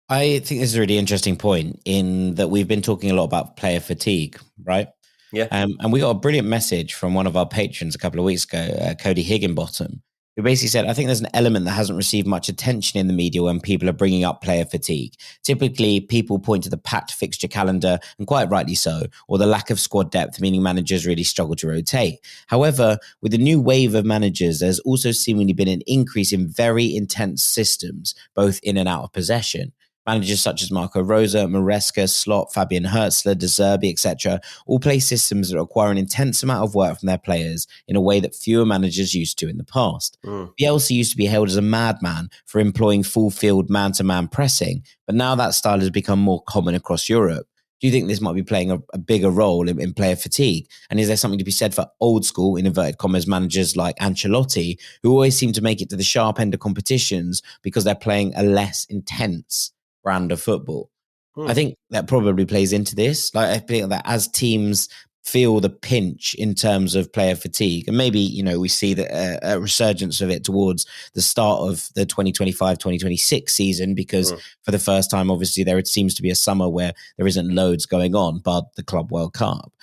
I think this is a really interesting point in that we've been talking a lot about player fatigue, right?
Yeah.
And we got a brilliant message from one of our patrons a couple of weeks ago, Cody Higginbottom, who basically said, I think there's an element that hasn't received much attention in the media when people are bringing up player fatigue. Typically, people point to the packed fixture calendar, and quite rightly so, or the lack of squad depth, meaning managers really struggle to rotate. However, with the new wave of managers, there's also seemingly been an increase in very intense systems, both in and out of possession. Managers such as Marco Rosa, Maresca, Slot, Fabian Hertzler, De Zerbi, etc. all play systems that require an intense amount of work from their players in a way that fewer managers used to in the past. Bielsa used to be hailed as a madman for employing full-field man-to-man pressing, but now that style has become more common across Europe. Do you think this might be playing a bigger role in player fatigue? And is there something to be said for old school, in inverted commas, managers like Ancelotti, who always seem to make it to the sharp end of competitions because they're playing a less intense brand of football? I think that probably plays into this. Like, I think that as teams feel the pinch in terms of player fatigue, and maybe, you know, we see that a resurgence of it towards the start of the 2025-2026 season, because for the first time, obviously, there seems to be a summer where there isn't loads going on, but the Club World Cup.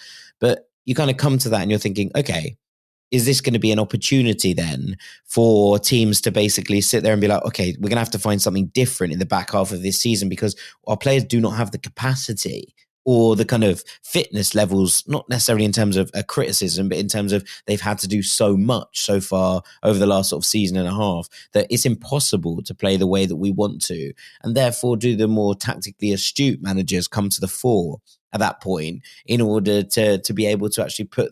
But you kind of come to that and you're thinking, okay, is this going to be an opportunity then for teams to basically sit there and be like, okay, we're going to have to find something different in the back half of this season because our players do not have the capacity or the kind of fitness levels, not necessarily in terms of a criticism, but in terms of they've had to do so much so far over the last sort of season and a half that it's impossible to play the way that we want to. And therefore, do the more tactically astute managers come to the fore at that point in order to be able to actually put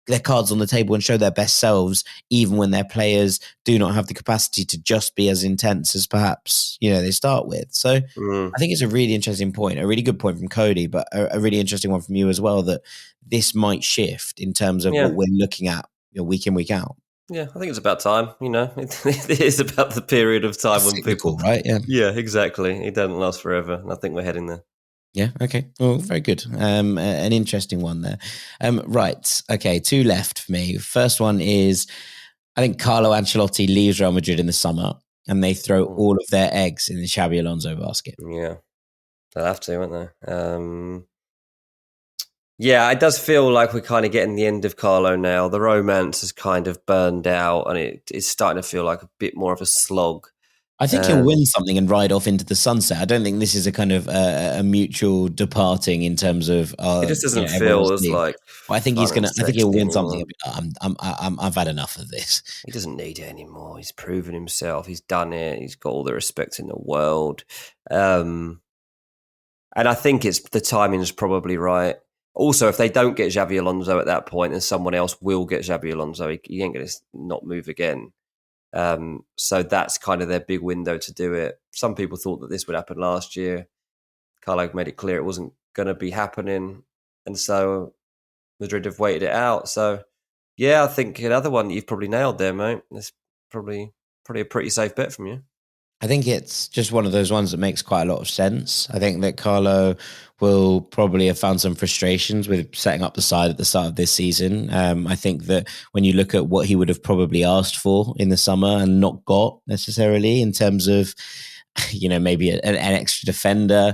their cards on the table and show their best selves, even when their players do not have the capacity to just be as intense as perhaps, you know, they start with. So I think it's a really interesting point, a really good point from Cody, but a really interesting one from you as well, that this might shift in terms of what we're looking at, you know, week in, week out.
Yeah, I think it's about time, you know. It is about the period of time when people...
Right,
yeah, exactly. It doesn't last forever, and I think we're heading there.
Yeah, okay. Well, very good. An interesting one there. Right, okay, two left for me. First one is, I think Carlo Ancelotti leaves Real Madrid in the summer and they throw all of their eggs in the Xabi Alonso basket.
Yeah, they'll have to, won't they? Yeah, it does feel like we're kind of getting the end of Carlo now. The romance has kind of burned out and it's starting to feel like a bit more of a slog.
I think he'll win something and ride off into the sunset. I don't think this is a kind of a mutual departing in terms of.
It just doesn't feel as like.
Well, I think he's gonna. I think he'll win something. I've had enough of this.
He doesn't need it anymore. He's proven himself. He's done it. He's got all the respect in the world, and I think the timing is probably right. Also, if they don't get Xabi Alonso at that point, and someone else will get Xabi Alonso, he ain't going to not move again. So that's kind of their big window to do it. Some people thought that this would happen last year. Carlo made it clear it wasn't going to be happening, and so Madrid have waited it out. So yeah, I think another one that you've probably nailed there, mate. It's probably a pretty safe bet from you.
I think it's just one of those ones that makes quite a lot of sense. I think that Carlo will probably have found some frustrations with setting up the side at the start of this season. I think that when you look at what he would have probably asked for in the summer and not got necessarily in terms of, you know, maybe an extra defender,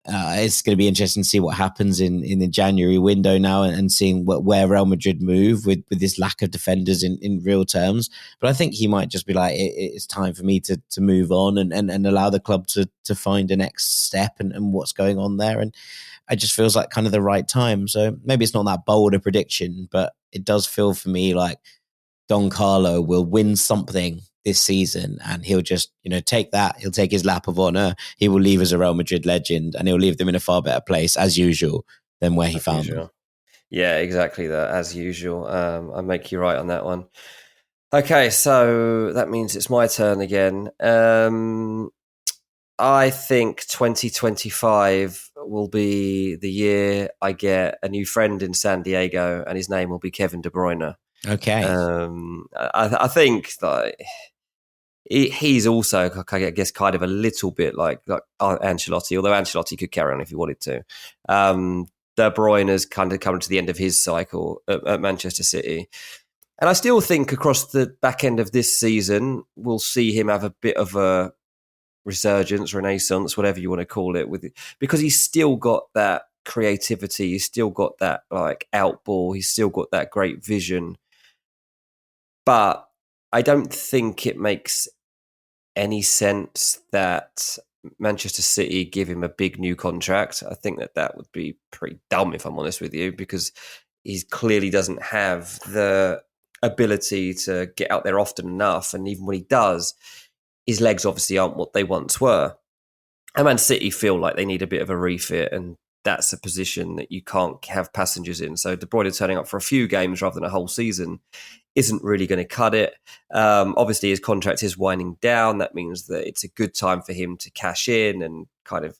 it's going to be interesting to see what happens in the January window now, and seeing where Real Madrid move with this lack of defenders in real terms. But I think he might just be like, it's time for me to move on and allow the club to find a next step and what's going on there. And it just feels like kind of the right time. So maybe it's not that bold a prediction, but it does feel for me like Don Carlo will win something this season, and he'll just, take that. He'll take his lap of honor. He will leave as a Real Madrid legend, and he'll leave them in a far better place, as usual, than where he found them.
Yeah, exactly that, as usual. I make you right on that one. Okay, so that means it's my turn again. I think 2025 will be the year I get a new friend in San Diego, and his name will be Kevin De Bruyne.
Okay.
I think that he's also, I guess, kind of a little bit like Ancelotti, although Ancelotti could carry on if he wanted to. De Bruyne has kind of come to the end of his cycle at Manchester City. And I still think across the back end of this season, we'll see him have a bit of a resurgence, renaissance, whatever you want to call it, because he's still got that creativity, he's still got that like outball, he's still got that great vision. But I don't think it makes any sense that Manchester City give him a big new contract. I think that would be pretty dumb, if I'm honest with you, because he clearly doesn't have the ability to get out there often enough. And even when he does, his legs obviously aren't what they once were. And Man City feel like they need a bit of a refit, and that's a position that you can't have passengers in. So De Bruyne turning up for a few games rather than a whole season isn't really going to cut it. Obviously, his contract is winding down. That means that it's a good time for him to cash in and kind of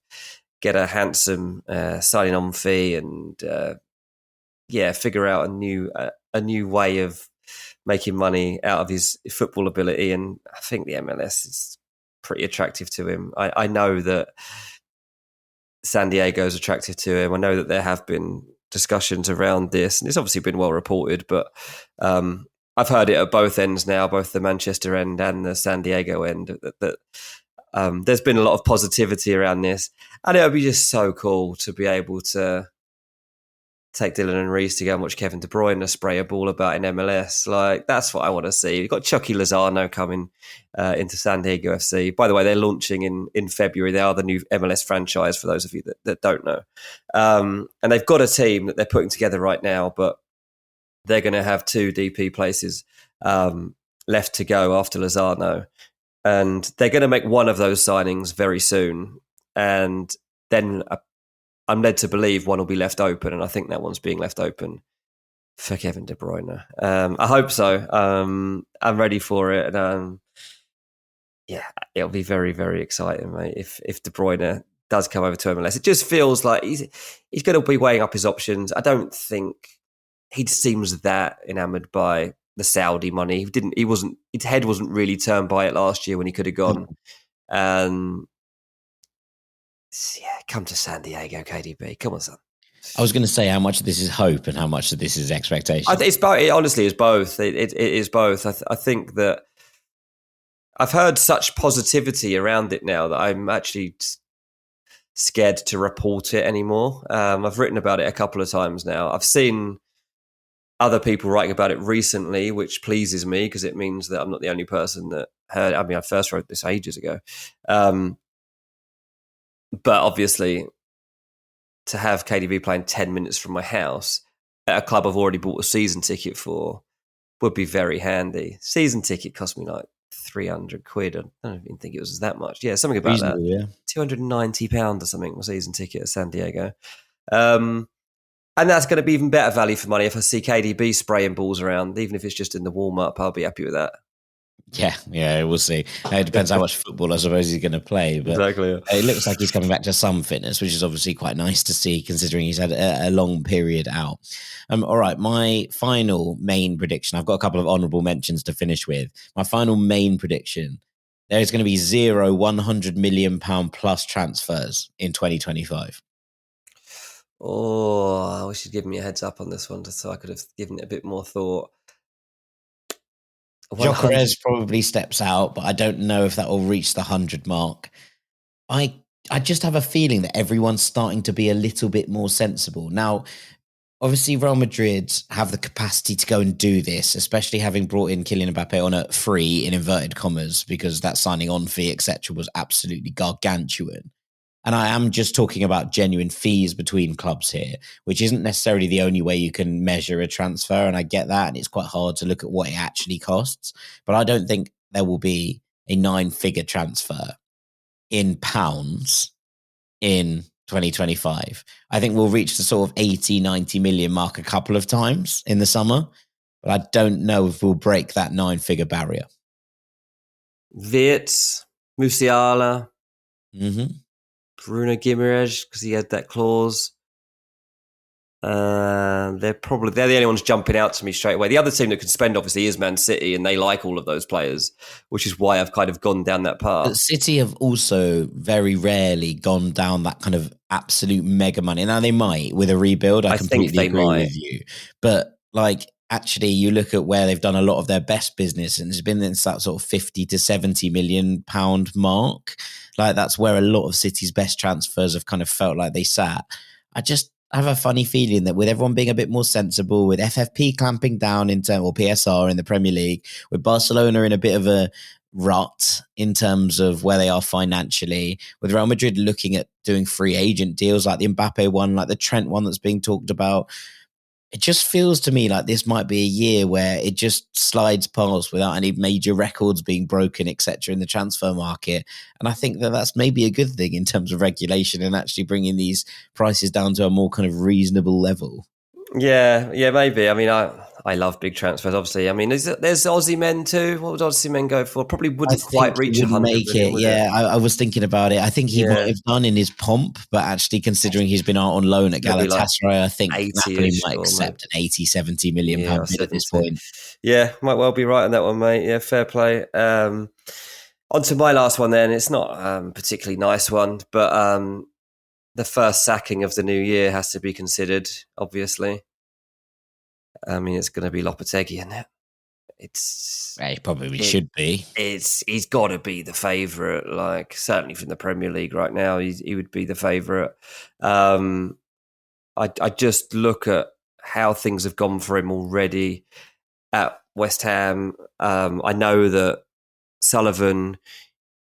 get a handsome signing on fee and figure out a new way of making money out of his football ability. And I think the MLS is pretty attractive to him. I know that San Diego is attractive to him. I know that there have been discussions around this, and it's obviously been well reported, but I've heard it at both ends now, both the Manchester end and the San Diego end, that there's been a lot of positivity around this. And it would be just so cool to be able to take Dylan and Reese to go and watch Kevin De Bruyne spray a ball about in MLS. Like, that's what I want to see. You've got Chucky Lozano coming into San Diego FC. By the way, they're launching in February. They are the new MLS franchise, for those of you that don't know. And they've got a team that they're putting together right now, but they're going to have 2 DP places left to go after Lozano. And they're going to make one of those signings very soon. And then I'm led to believe one will be left open, and I think that one's being left open for Kevin De Bruyne. I hope so. I'm ready for it. And it'll be very, very exciting, mate, if De Bruyne does come over to MLS. It just feels like he's going to be weighing up his options. I don't think he seems that enamoured by the Saudi money. His head wasn't really turned by it last year when he could have gone. Come to San Diego, KDB. Come on, son.
I was going to say how much of this is hope and how much of this is expectation.
It honestly is both. It is both. I think that I've heard such positivity around it now that I'm actually scared to report it anymore. I've written about it a couple of times now. I've seen other people writing about it recently, which pleases me because it means that I'm not the only person that heard. I mean, I first wrote this ages ago. But obviously, to have KDB playing 10 minutes from my house at a club I've already bought a season ticket for would be very handy. Season ticket cost me like £300. I don't even think it was that much. Yeah, something about that. Yeah. £290 or something was season ticket at San Diego. And that's going to be even better value for money if I see KDB spraying balls around. Even if it's just in the warm-up, I'll be happy with that.
Yeah, we'll see. It depends how much football I suppose he's going to play. But
exactly.
It looks like he's coming back to some fitness, which is obviously quite nice to see considering he's had a long period out. All right, my final main prediction. I've got a couple of honourable mentions to finish with. My final main prediction, there is going to be 0 £100 million plus transfers in 2025.
Oh, I wish you'd given me a heads up on this one so I could have given it a bit more thought.
Gyökeres probably steps out, but I don't know if that will reach the 100 mark. I I just have a feeling that everyone's starting to be a little bit more sensible. Now, obviously, Real Madrid have the capacity to go and do this, especially having brought in Kylian Mbappe on a free, in inverted commas, because that signing on fee, etc., was absolutely gargantuan. And I am just talking about genuine fees between clubs here, which isn't necessarily the only way you can measure a transfer. And I get that. And it's quite hard to look at what it actually costs. But I don't think there will be a 9-figure transfer in pounds in 2025. I think we'll reach the sort of 80, 90 million mark a couple of times in the summer. But I don't know if we'll break that 9-figure barrier.
Wirtz, Musiala,
Mm-hmm.
Bruno Guimaraes, because he had that clause. They're the only ones jumping out to me straight away. The other team that can spend, obviously, is Man City, and they like all of those players, which is why I've kind of gone down that path.
But City have also very rarely gone down that kind of absolute mega money. Now, they might with a rebuild. I completely agree with you. But, actually, you look at where they've done a lot of their best business, and it's been in that sort of 50 to 70 million pound mark. That's where a lot of City's best transfers have kind of felt like they sat. I just have a funny feeling that with everyone being a bit more sensible, with FFP clamping down or PSR in the Premier League, with Barcelona in a bit of a rut in terms of where they are financially, with Real Madrid looking at doing free agent deals like the Mbappe one, like the Trent one that's being talked about, it just feels to me like this might be a year where it just slides past without any major records being broken, etc., in the transfer market. And I think that that's maybe a good thing in terms of regulation and actually bringing these prices down to a more kind of reasonable level.
Yeah, maybe. I mean, I love big transfers, obviously. I mean, there's Aussie men too. What would Aussie men go for? Probably wouldn't quite reach 100 million, would it?
I was thinking about it. I think he might have done in his pomp, but actually considering he's been out on loan at Galatasaray, I think Napoli might accept an 80, 70 million pound bid at this point.
Yeah, might well be right on that one, mate. Yeah, fair play. On to my last one then. It's not a particularly nice one, but the first sacking of the new year has to be considered, obviously. I mean, it's going to be Lopetegui, isn't it?
He probably should be.
He's got to be the favourite. Certainly from the Premier League right now, he would be the favourite. I just look at how things have gone for him already at West Ham. I know that Sullivan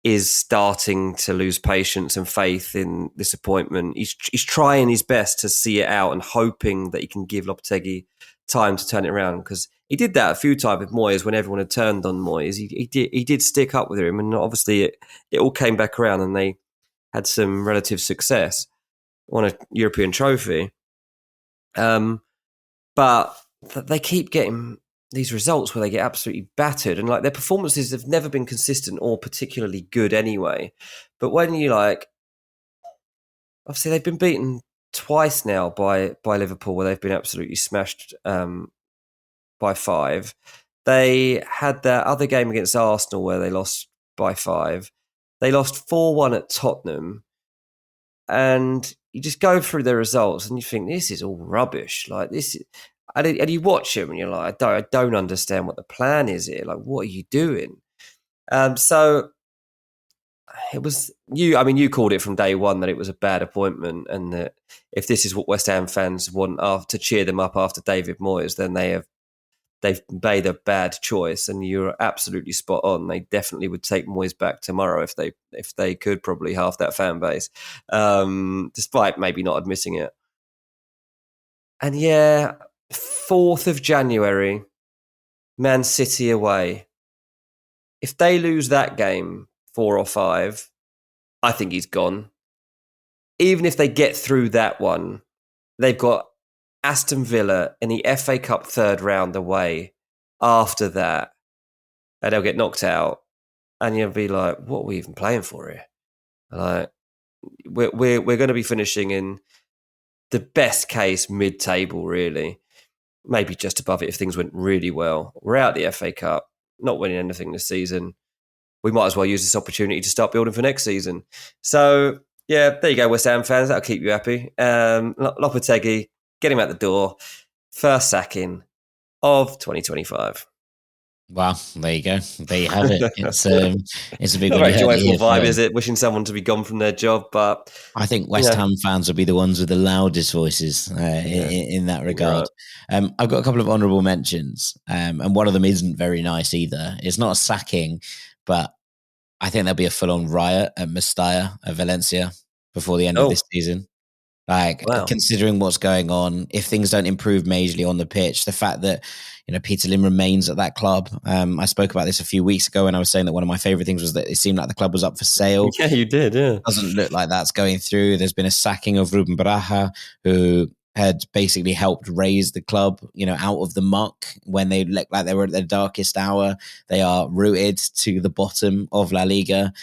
is starting to lose patience and faith in this appointment. He's trying his best to see it out and hoping that he can give Lopetegui time to turn it around, because he did that a few times with Moyes when everyone had turned on Moyes. He did stick up with him, and obviously it all came back around and they had some relative success, won a European trophy. But they keep getting these results where they get absolutely battered, and their performances have never been consistent or particularly good anyway. But when you obviously they've been beaten twice now by Liverpool, where they've been absolutely smashed by 5. They had that other game against Arsenal where they lost by 5. They lost 4-1 at Tottenham, and you just go through their results and you think this is all rubbish. And you watch them and you're like, I don't understand what the plan is here. What are you doing? So it was you. I mean, you called it from day one that it was a bad appointment, and that if this is what West Ham fans want to cheer them up after David Moyes, then they've made a bad choice. And you're absolutely spot on. They definitely would take Moyes back tomorrow if they could. Probably half that fan base, despite maybe not admitting it. And 4th of January, Man City away. If they lose that game 4 or 5, I think he's gone. Even if they get through that one, they've got Aston Villa in the FA Cup 3rd round away after that, and they'll get knocked out. And you'll be like, what are we even playing for here? We're going to be finishing in the best case mid-table, really. Maybe just above it if things went really well. We're out the FA Cup, not winning anything this season. We might as well use this opportunity to start building for next season. So, there you go, West Ham fans. That'll keep you happy. Lopetegui, get him out the door. First sacking of 2025.
Well, there you go. There you have it. It's a big
Not a
one.
very joyful vibe,
First.
is it? Wishing someone to be gone from their job, but
I think West Ham fans will be the ones with the loudest voices in that regard. Right. I've got a couple of honourable mentions, and one of them isn't very nice either. It's not a sacking, but I think there'll be a full-on riot at Mestalla at Valencia before the end of this season. Considering what's going on, if things don't improve majorly on the pitch, the fact that Peter Lim remains at that club. I spoke about this a few weeks ago, and I was saying that one of my favourite things was that it seemed like the club was up for sale.
Yeah, you did. Yeah,
doesn't look like that's going through. There's been a sacking of Ruben Baraja, who had basically helped raise the club, out of the muck when they looked like they were at their darkest hour. They are rooted to the bottom of La Liga.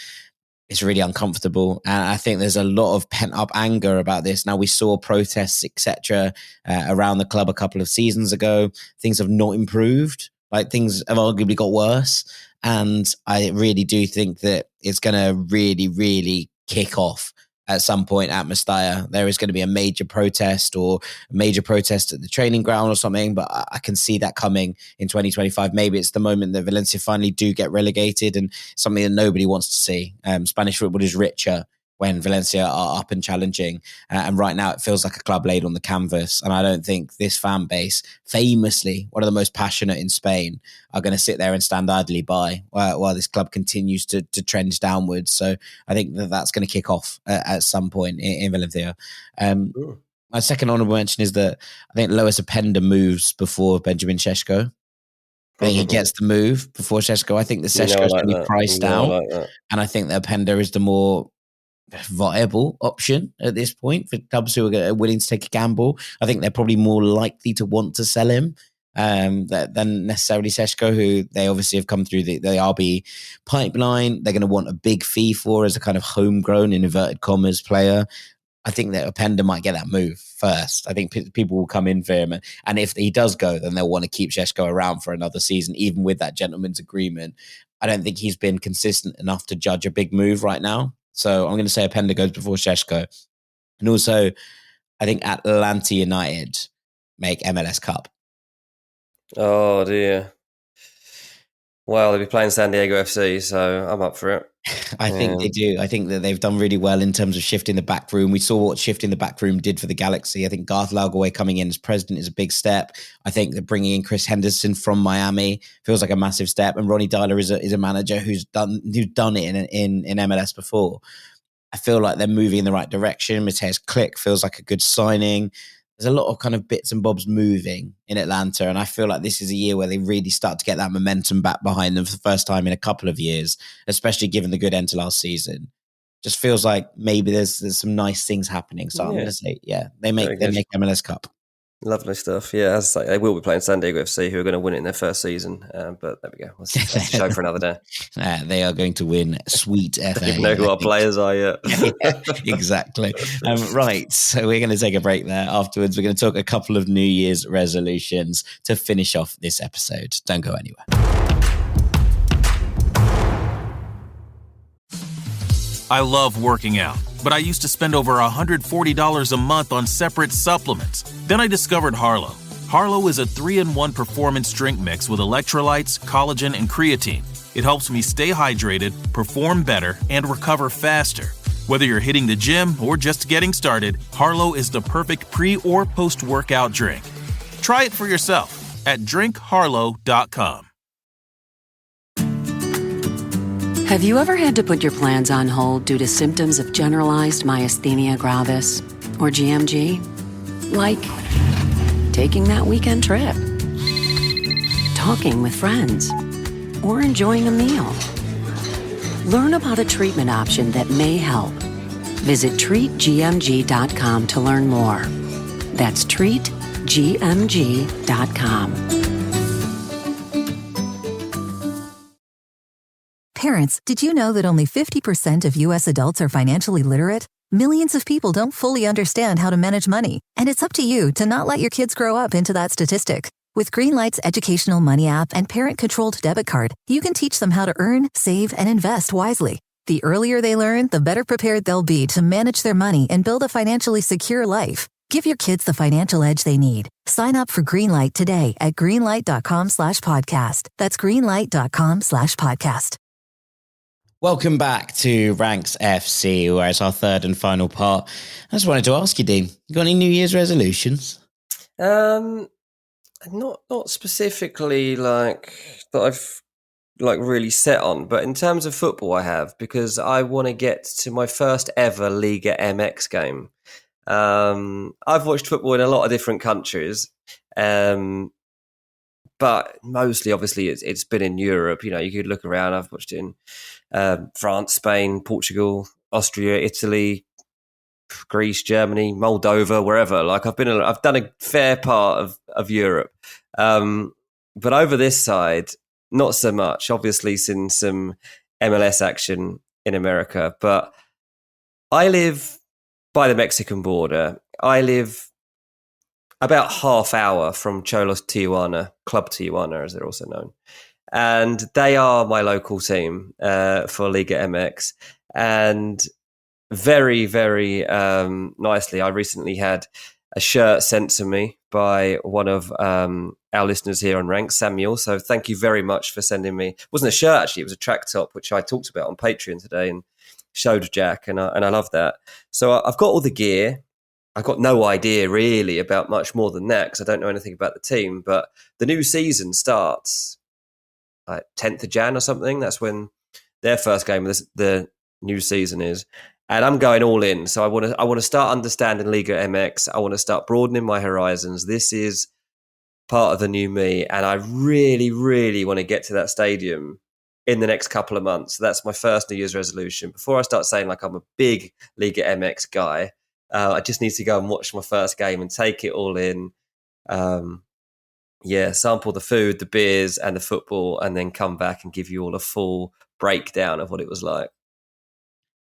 It's really uncomfortable. And I think there's a lot of pent-up anger about this. Now, we saw protests, etc., around the club a couple of seasons ago. Things have not improved. Things have arguably got worse. And I really do think that it's going to really, really kick off at some point at Mestalla. There is going to be a major protest at the training ground or something, but I can see that coming in 2025. Maybe it's the moment that Valencia finally do get relegated, and something that nobody wants to see. Spanish football is richer when Valencia are up and challenging. And right now it feels like a club laid on the canvas. And I don't think this fan base, famously one of the most passionate in Spain, are going to sit there and stand idly by while this club continues to trend downwards. So I think that's going to kick off at some point in Valencia. My second honourable mention is that I think Lois Openda moves before Benjamin Šeško. I think he gets the move before Šeško. I think the Šeško is going to be priced out. And I think that Openda is the more viable option at this point for clubs who are willing to take a gamble. I think they're probably more likely to want to sell him than necessarily Šeško, who they obviously have come through the RB pipeline. They're going to want a big fee for as a kind of homegrown, in inverted commas, player. I think that Openda might get that move first. I think people will come in for him. And if he does go, then they'll want to keep Šeško around for another season, even with that gentleman's agreement. I don't think he's been consistent enough to judge a big move right now. So I'm going to say Openda goes before Šeško. And also, I think Atlanta United make MLS Cup.
Oh, dear. Well, they'll be playing San Diego FC, so I'm up for it.
I think they do. I think that they've done really well in terms of shifting the back room. We saw what shifting the back room did for the Galaxy. I think Garth Lagerwey coming in as president is a big step. I think that bringing in Chris Henderson from Miami feels like a massive step. And Ronnie Dyler is a manager who's done it in MLS before. I feel like they're moving in the right direction. Mateus Klick feels like a good signing. There's a lot of kind of bits and bobs moving in Atlanta, and I feel like this is a year where they really start to get that momentum back behind them for the first time in a couple of years, especially given the good end to last season. Just feels like maybe there's some nice things happening. So I'm going to say, they make MLS Cup.
Lovely stuff. Yeah, as I say, they will be playing San Diego FC, who are going to win it in their first season. But there we go. That's a show for another day.
They are going to win sweet FA.
You know who our players are yet.
Exactly. Right. So we're going to take a break there. Afterwards, we're going to talk a couple of New Year's resolutions to finish off this episode. Don't go anywhere.
I love working out, but I used to spend over $140 a month on separate supplements. Then I discovered Harlow. Harlow is a 3-in-1 performance drink mix with electrolytes, collagen, and creatine. It helps me stay hydrated, perform better, and recover faster. Whether you're hitting the gym or just getting started, Harlow is the perfect pre- or post-workout drink. Try it for yourself at drinkharlow.com.
Have you ever had to put your plans on hold due to symptoms of generalized myasthenia gravis, or GMG? Like taking that weekend trip, talking with friends, or enjoying a meal. Learn about a treatment option that may help. Visit treatgmg.com to learn more. That's treatgmg.com.
Parents, did you know that only 50% of U.S. adults are financially literate? Millions of people don't fully understand how to manage money, and it's up to you to not let your kids grow up into that statistic. With Greenlight's educational money app and parent-controlled debit card, you can teach them how to earn, save, and invest wisely. The earlier they learn, the better prepared they'll be to manage their money and build a financially secure life. Give your kids the financial edge they need. Sign up for Greenlight today at greenlight.com/podcast. That's greenlight.com/podcast.
Welcome back to Ranks FC, where it's our third and final part. I just wanted to ask you, Dean, you got any New Year's resolutions?
Not specifically like that I've like really set on, but in terms of football, I have, because I want to get to my first ever Liga MX game. I've watched football in a lot of different countries, but mostly, obviously, it's been in Europe. You know, you could look around. I've watched it in France, Spain, Portugal, Austria, Italy, Greece, Germany, Moldova, wherever. Like I've done a fair part of Europe, but over this side, not so much. Obviously, seen some MLS action in America, but I live by the Mexican border. I live about half hour from Cholos Tijuana, Club Tijuana, as they're also known. And they are my local team for Liga MX. And very, very nicely, I recently had a shirt sent to me by one of our listeners here on Ranks, Samuel. So thank you very much for sending me. It wasn't a shirt, actually. It was a track top, which I talked about on Patreon today and showed Jack. And I love that. So I've got all the gear. I've got no idea really about much more than that because I don't know anything about the team. But the new season starts like 10th of Jan or something. That's when their first game of the new season is. And I'm going all in. So I want to start understanding Liga MX. I want to start broadening my horizons. This is part of the new me. And I really, really want to get to that stadium in the next couple of months. So that's my first New Year's resolution. Before I start saying like I'm a big Liga MX guy, I just need to go and watch my first game and take it all in. Sample the food, the beers and the football, and then come back and give you all a full breakdown of what it was like.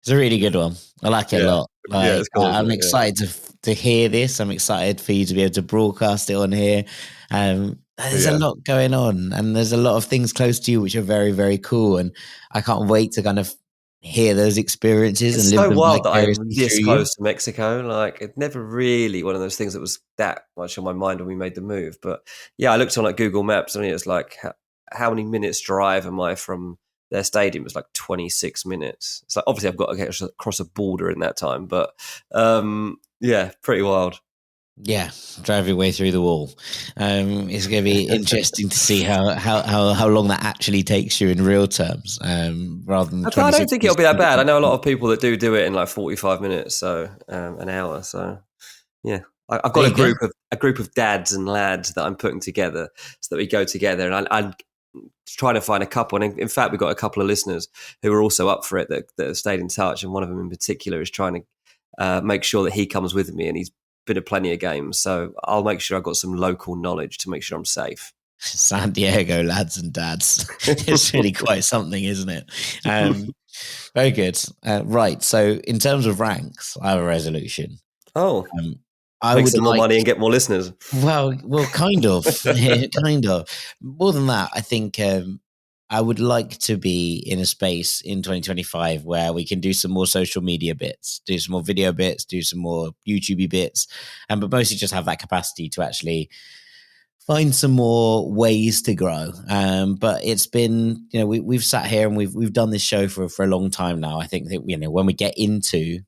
It's a really good one. I like it a lot.
It's cool,
I'm excited to hear this. I'm excited for you to be able to broadcast it on here. There's a lot going on, and there's a lot of things close to you which are very, very cool. And I can't wait to kind of hear those experiences and live them
wild that I'm
vicariously
this
through
close to Mexico. Like it's never really one of those things that was that much on my mind when we made the move. But yeah, I looked on like Google Maps and it's like how many minutes drive am I from their stadium? It's like 26 minutes. It's like obviously I've got to get across a border in that time, but pretty wild.
Yeah, drive your way through the wall. It's going to be interesting to see how long that actually takes you in real terms, rather than.
I don't think it'll be that bad. I know a lot of people that do it in like 45 minutes, so an hour. So yeah, I've got a group of dads and lads that I'm putting together so that we go together, and I'm trying to find a couple. And in fact, we've got a couple of listeners who are also up for it that have stayed in touch, and one of them in particular is trying to make sure that he comes with me, and he's been to plenty of games, so I'll make sure I've got some local knowledge to make sure I'm safe.
San Diego lads and dads. It's really quite something, isn't it? Very good. Right, so in terms of ranks, I have a resolution.
I make some more money and get more listeners.
Well, kind of. Kind of. More than that, I think I would like to be in a space in 2025 where we can do some more social media bits, do some more video bits, do some more YouTube bits, but mostly just have that capacity to actually find some more ways to grow. But it's been, we've sat here and we've done this show for a long time now. I think that, when we get into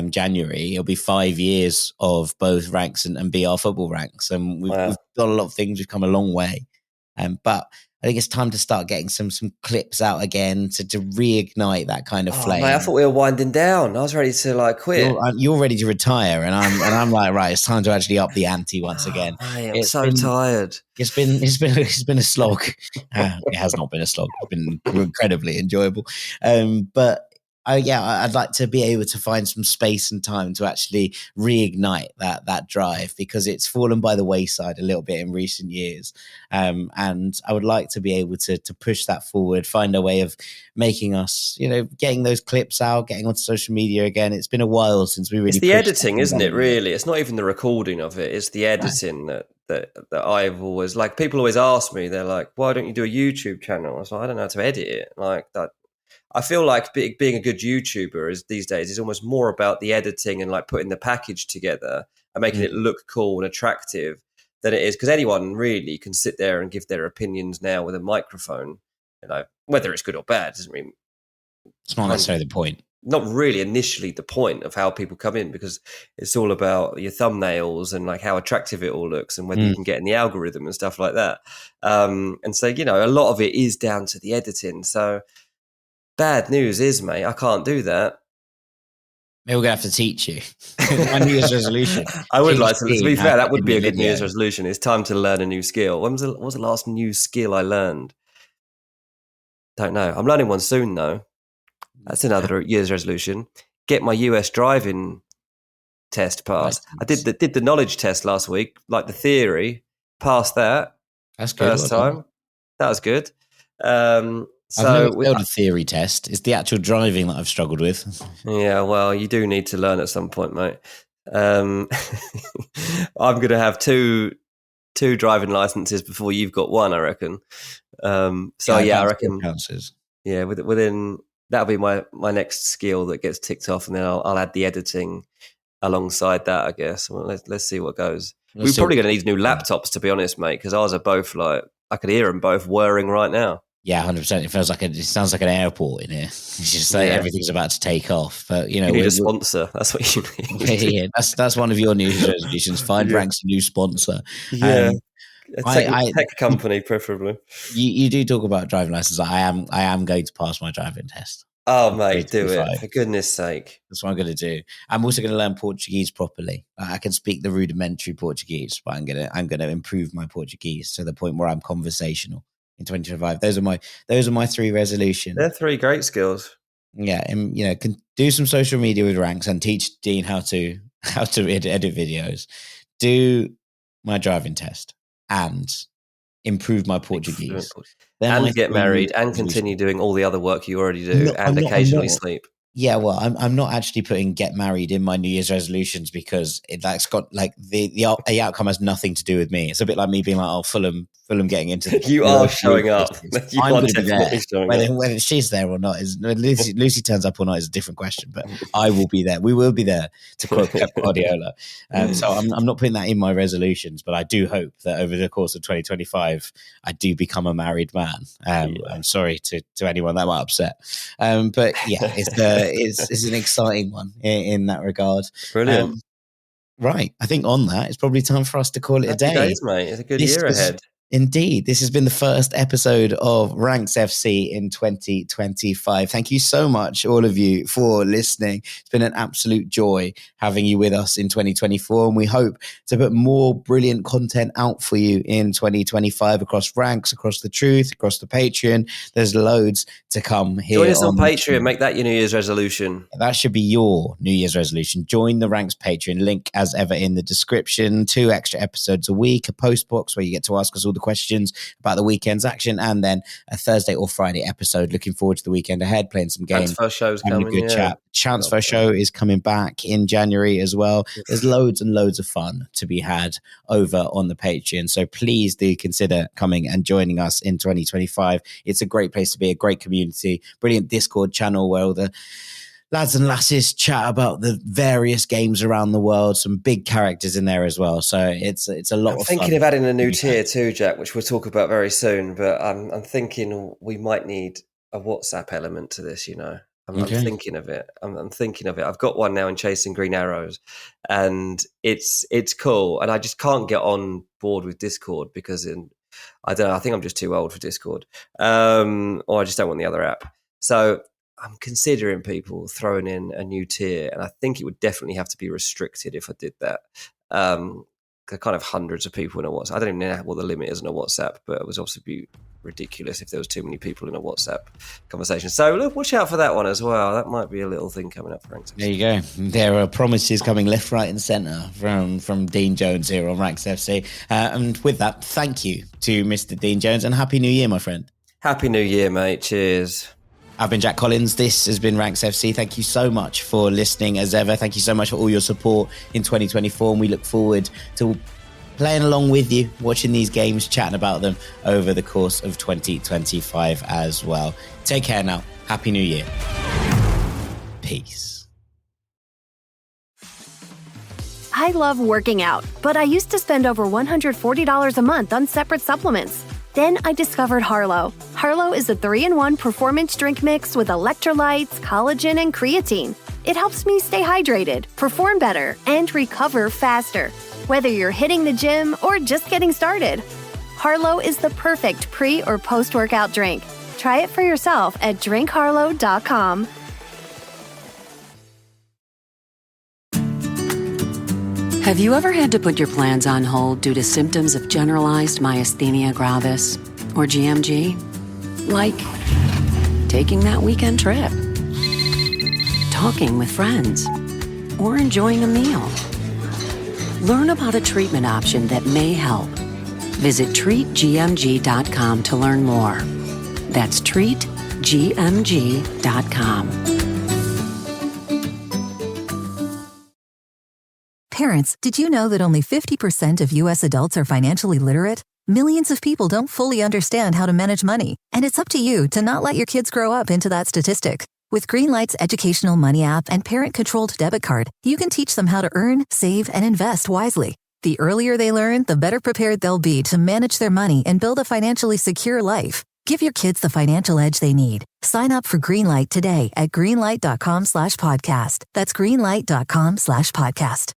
January, it'll be 5 years of both ranks and BR football ranks. And we've done a lot of things. We've come a long way. But I think it's time to start getting some clips out again to reignite that kind of flame.
Mate, I thought we were winding down. I was ready to quit.
You're ready to retire, and I'm like, right, it's time to actually up the ante once again.
Mate, I'm so tired.
It's been a slog. It has not been a slog. It's been incredibly enjoyable. But I'd like to be able to find some space and time to actually reignite that drive, because it's fallen by the wayside a little bit in recent years. And I would like to be able to push that forward, find a way of making us, getting those clips out, getting onto social media again. It's been a while since we really.
It's the editing, isn't it? Really, it's not even the recording of it. It's the editing that I've always people always ask me. They're like, "Why don't you do a YouTube channel?" I was like, "I don't know how to edit it." Like that. I feel like being a good YouTuber these days is almost more about the editing and putting the package together and making it look cool and attractive than it is. Because anyone really can sit there and give their opinions now with a microphone. Whether it's good or bad doesn't really.
It's not necessarily the point.
Not really initially the point of how people come in, because it's all about your thumbnails and like how attractive it all looks and whether you can get in the algorithm and stuff like that. And so, a lot of it is down to the editing. So bad news is, mate, I can't do that.
Maybe we're going to have to teach you. My New Year's resolution.
I would like to be fair, that would be a good New Year's resolution. It's time to learn a new skill. What was the last new skill I learned? Don't know. I'm learning one soon, though. That's another year's resolution. Get my US driving test passed. I did the knowledge test last week, like the theory. Passed that.
That's good.
First time. That was good.
I've never failed a theory test. It's the actual driving that I've struggled with.
Yeah, well, you do need to learn at some point, mate. I'm going to have two driving licenses before you've got one, I reckon. I reckon. Yeah, within. That'll be my next skill that gets ticked off, and then I'll add the editing alongside that, I guess. Well, let's see what goes. We're probably going to need new laptops, to be honest, mate, because ours are both like, I could hear them both whirring right now.
Yeah, 100%. It sounds like an airport in here. It's just like everything's about to take off. But
you need a sponsor. That's what you need.
Yeah, that's one of your New Year's resolutions. Find Ranks a new sponsor.
Yeah. A tech company, preferably.
You do talk about driving license. I am going to pass my driving test.
Oh, mate, do it, for goodness sake.
That's what I'm going to do. I'm also going to learn Portuguese properly. I can speak the rudimentary Portuguese, but I'm going to improve my Portuguese to the point where I'm conversational in 2025. Those are my 3 resolutions.
They're 3 great skills.
Yeah, and can do some social media with Ranks and teach Dean how to edit videos. Do my driving test. And improve my Portuguese.
And get married and continue doing all the other work you already do and occasionally sleep.
Yeah, well, I'm not actually putting get married in my New Year's resolutions because it's got like the outcome has nothing to do with me. It's a bit like me being like, oh, Fulham getting into
you are showing up.
I'm going to be there. Whether she's there or not is Lucy turns up or not is a different question. But I will be there. We will be there, to quote Pep Guardiola. So I'm not putting that in my resolutions, but I do hope that over the course of 2025, I do become a married man. I'm sorry to anyone that might upset, but yeah, it's an exciting one in that regard.
Brilliant.
Right, I think on that, it's probably time for us to call it a day.
Days, mate. It's a good year ahead.
Indeed. This has been the first episode of Ranks FC in 2025. Thank you so much, all of you, for listening. It's been an absolute joy having you with us in 2024, and we hope to put more brilliant content out for you in 2025 across Ranks, across The Truth, across the Patreon. There's loads to come here.
Join us on Patreon. Make that your New Year's resolution.
That should be your New Year's resolution. Join the Ranks Patreon. Link, as ever, in the description. 2 extra episodes a week, a post box where you get to ask us all the questions about the weekend's action, and then a Thursday or Friday episode. Looking forward to the weekend ahead, playing some games.
Transfer show's coming.
A good chat. Transfer show is coming back in January as well. There's loads and loads of fun to be had over on the Patreon. So please do consider coming and joining us in 2025. It's a great place to be, a great community, brilliant Discord channel where all the lads and lasses chat about the various games around the world. Some big characters in there as well. So it's a lot of fun.
I'm thinking of adding a new tier too, Jack, which we'll talk about very soon. But I'm thinking we might need a WhatsApp element to this, I'm thinking of it. I'm thinking of it. I've got one now in Chasing Green Arrows, and it's cool. And I just can't get on board with Discord because I don't know. I think I'm just too old for Discord, or I just don't want the other app. So I'm considering people throwing in a new tier, and I think it would definitely have to be restricted if I did that. Kind of hundreds of people in a WhatsApp. I don't even know what the limit is in a WhatsApp, but it was obviously be ridiculous if there was too many people in a WhatsApp conversation. So look, watch out for that one as well. That might be a little thing coming up for Ranks.
There you go. There are promises coming left, right and centre from Dean Jones here on Ranks FC. And with that, thank you to Mr. Dean Jones, and Happy New Year, my friend.
Happy New Year, mate. Cheers.
I've been Jack Collins. This has been Ranks FC. Thank you so much for listening as ever. Thank you so much for all your support in 2024. And we look forward to playing along with you, watching these games, chatting about them over the course of 2025 as well. Take care now. Happy New Year. Peace.
I love working out, but I used to spend over $140 a month on separate supplements. Then I discovered Harlow. Harlow is a 3-in-1 performance drink mix with electrolytes, collagen, and creatine. It helps me stay hydrated, perform better, and recover faster, whether you're hitting the gym or just getting started. Harlow is the perfect pre- or post-workout drink. Try it for yourself at drinkharlow.com.
Have you ever had to put your plans on hold due to symptoms of generalized myasthenia gravis, or GMG? Like taking that weekend trip, talking with friends, or enjoying a meal. Learn about a treatment option that may help. Visit treatgmg.com to learn more. That's treatgmg.com.
Parents, did you know that only 50% of U.S. adults are financially literate? Millions of people don't fully understand how to manage money, and it's up to you to not let your kids grow up into that statistic. With Greenlight's educational money app and parent-controlled debit card, you can teach them how to earn, save, and invest wisely. The earlier they learn, the better prepared they'll be to manage their money and build a financially secure life. Give your kids the financial edge they need. Sign up for Greenlight today at greenlight.com/podcast. That's greenlight.com/podcast.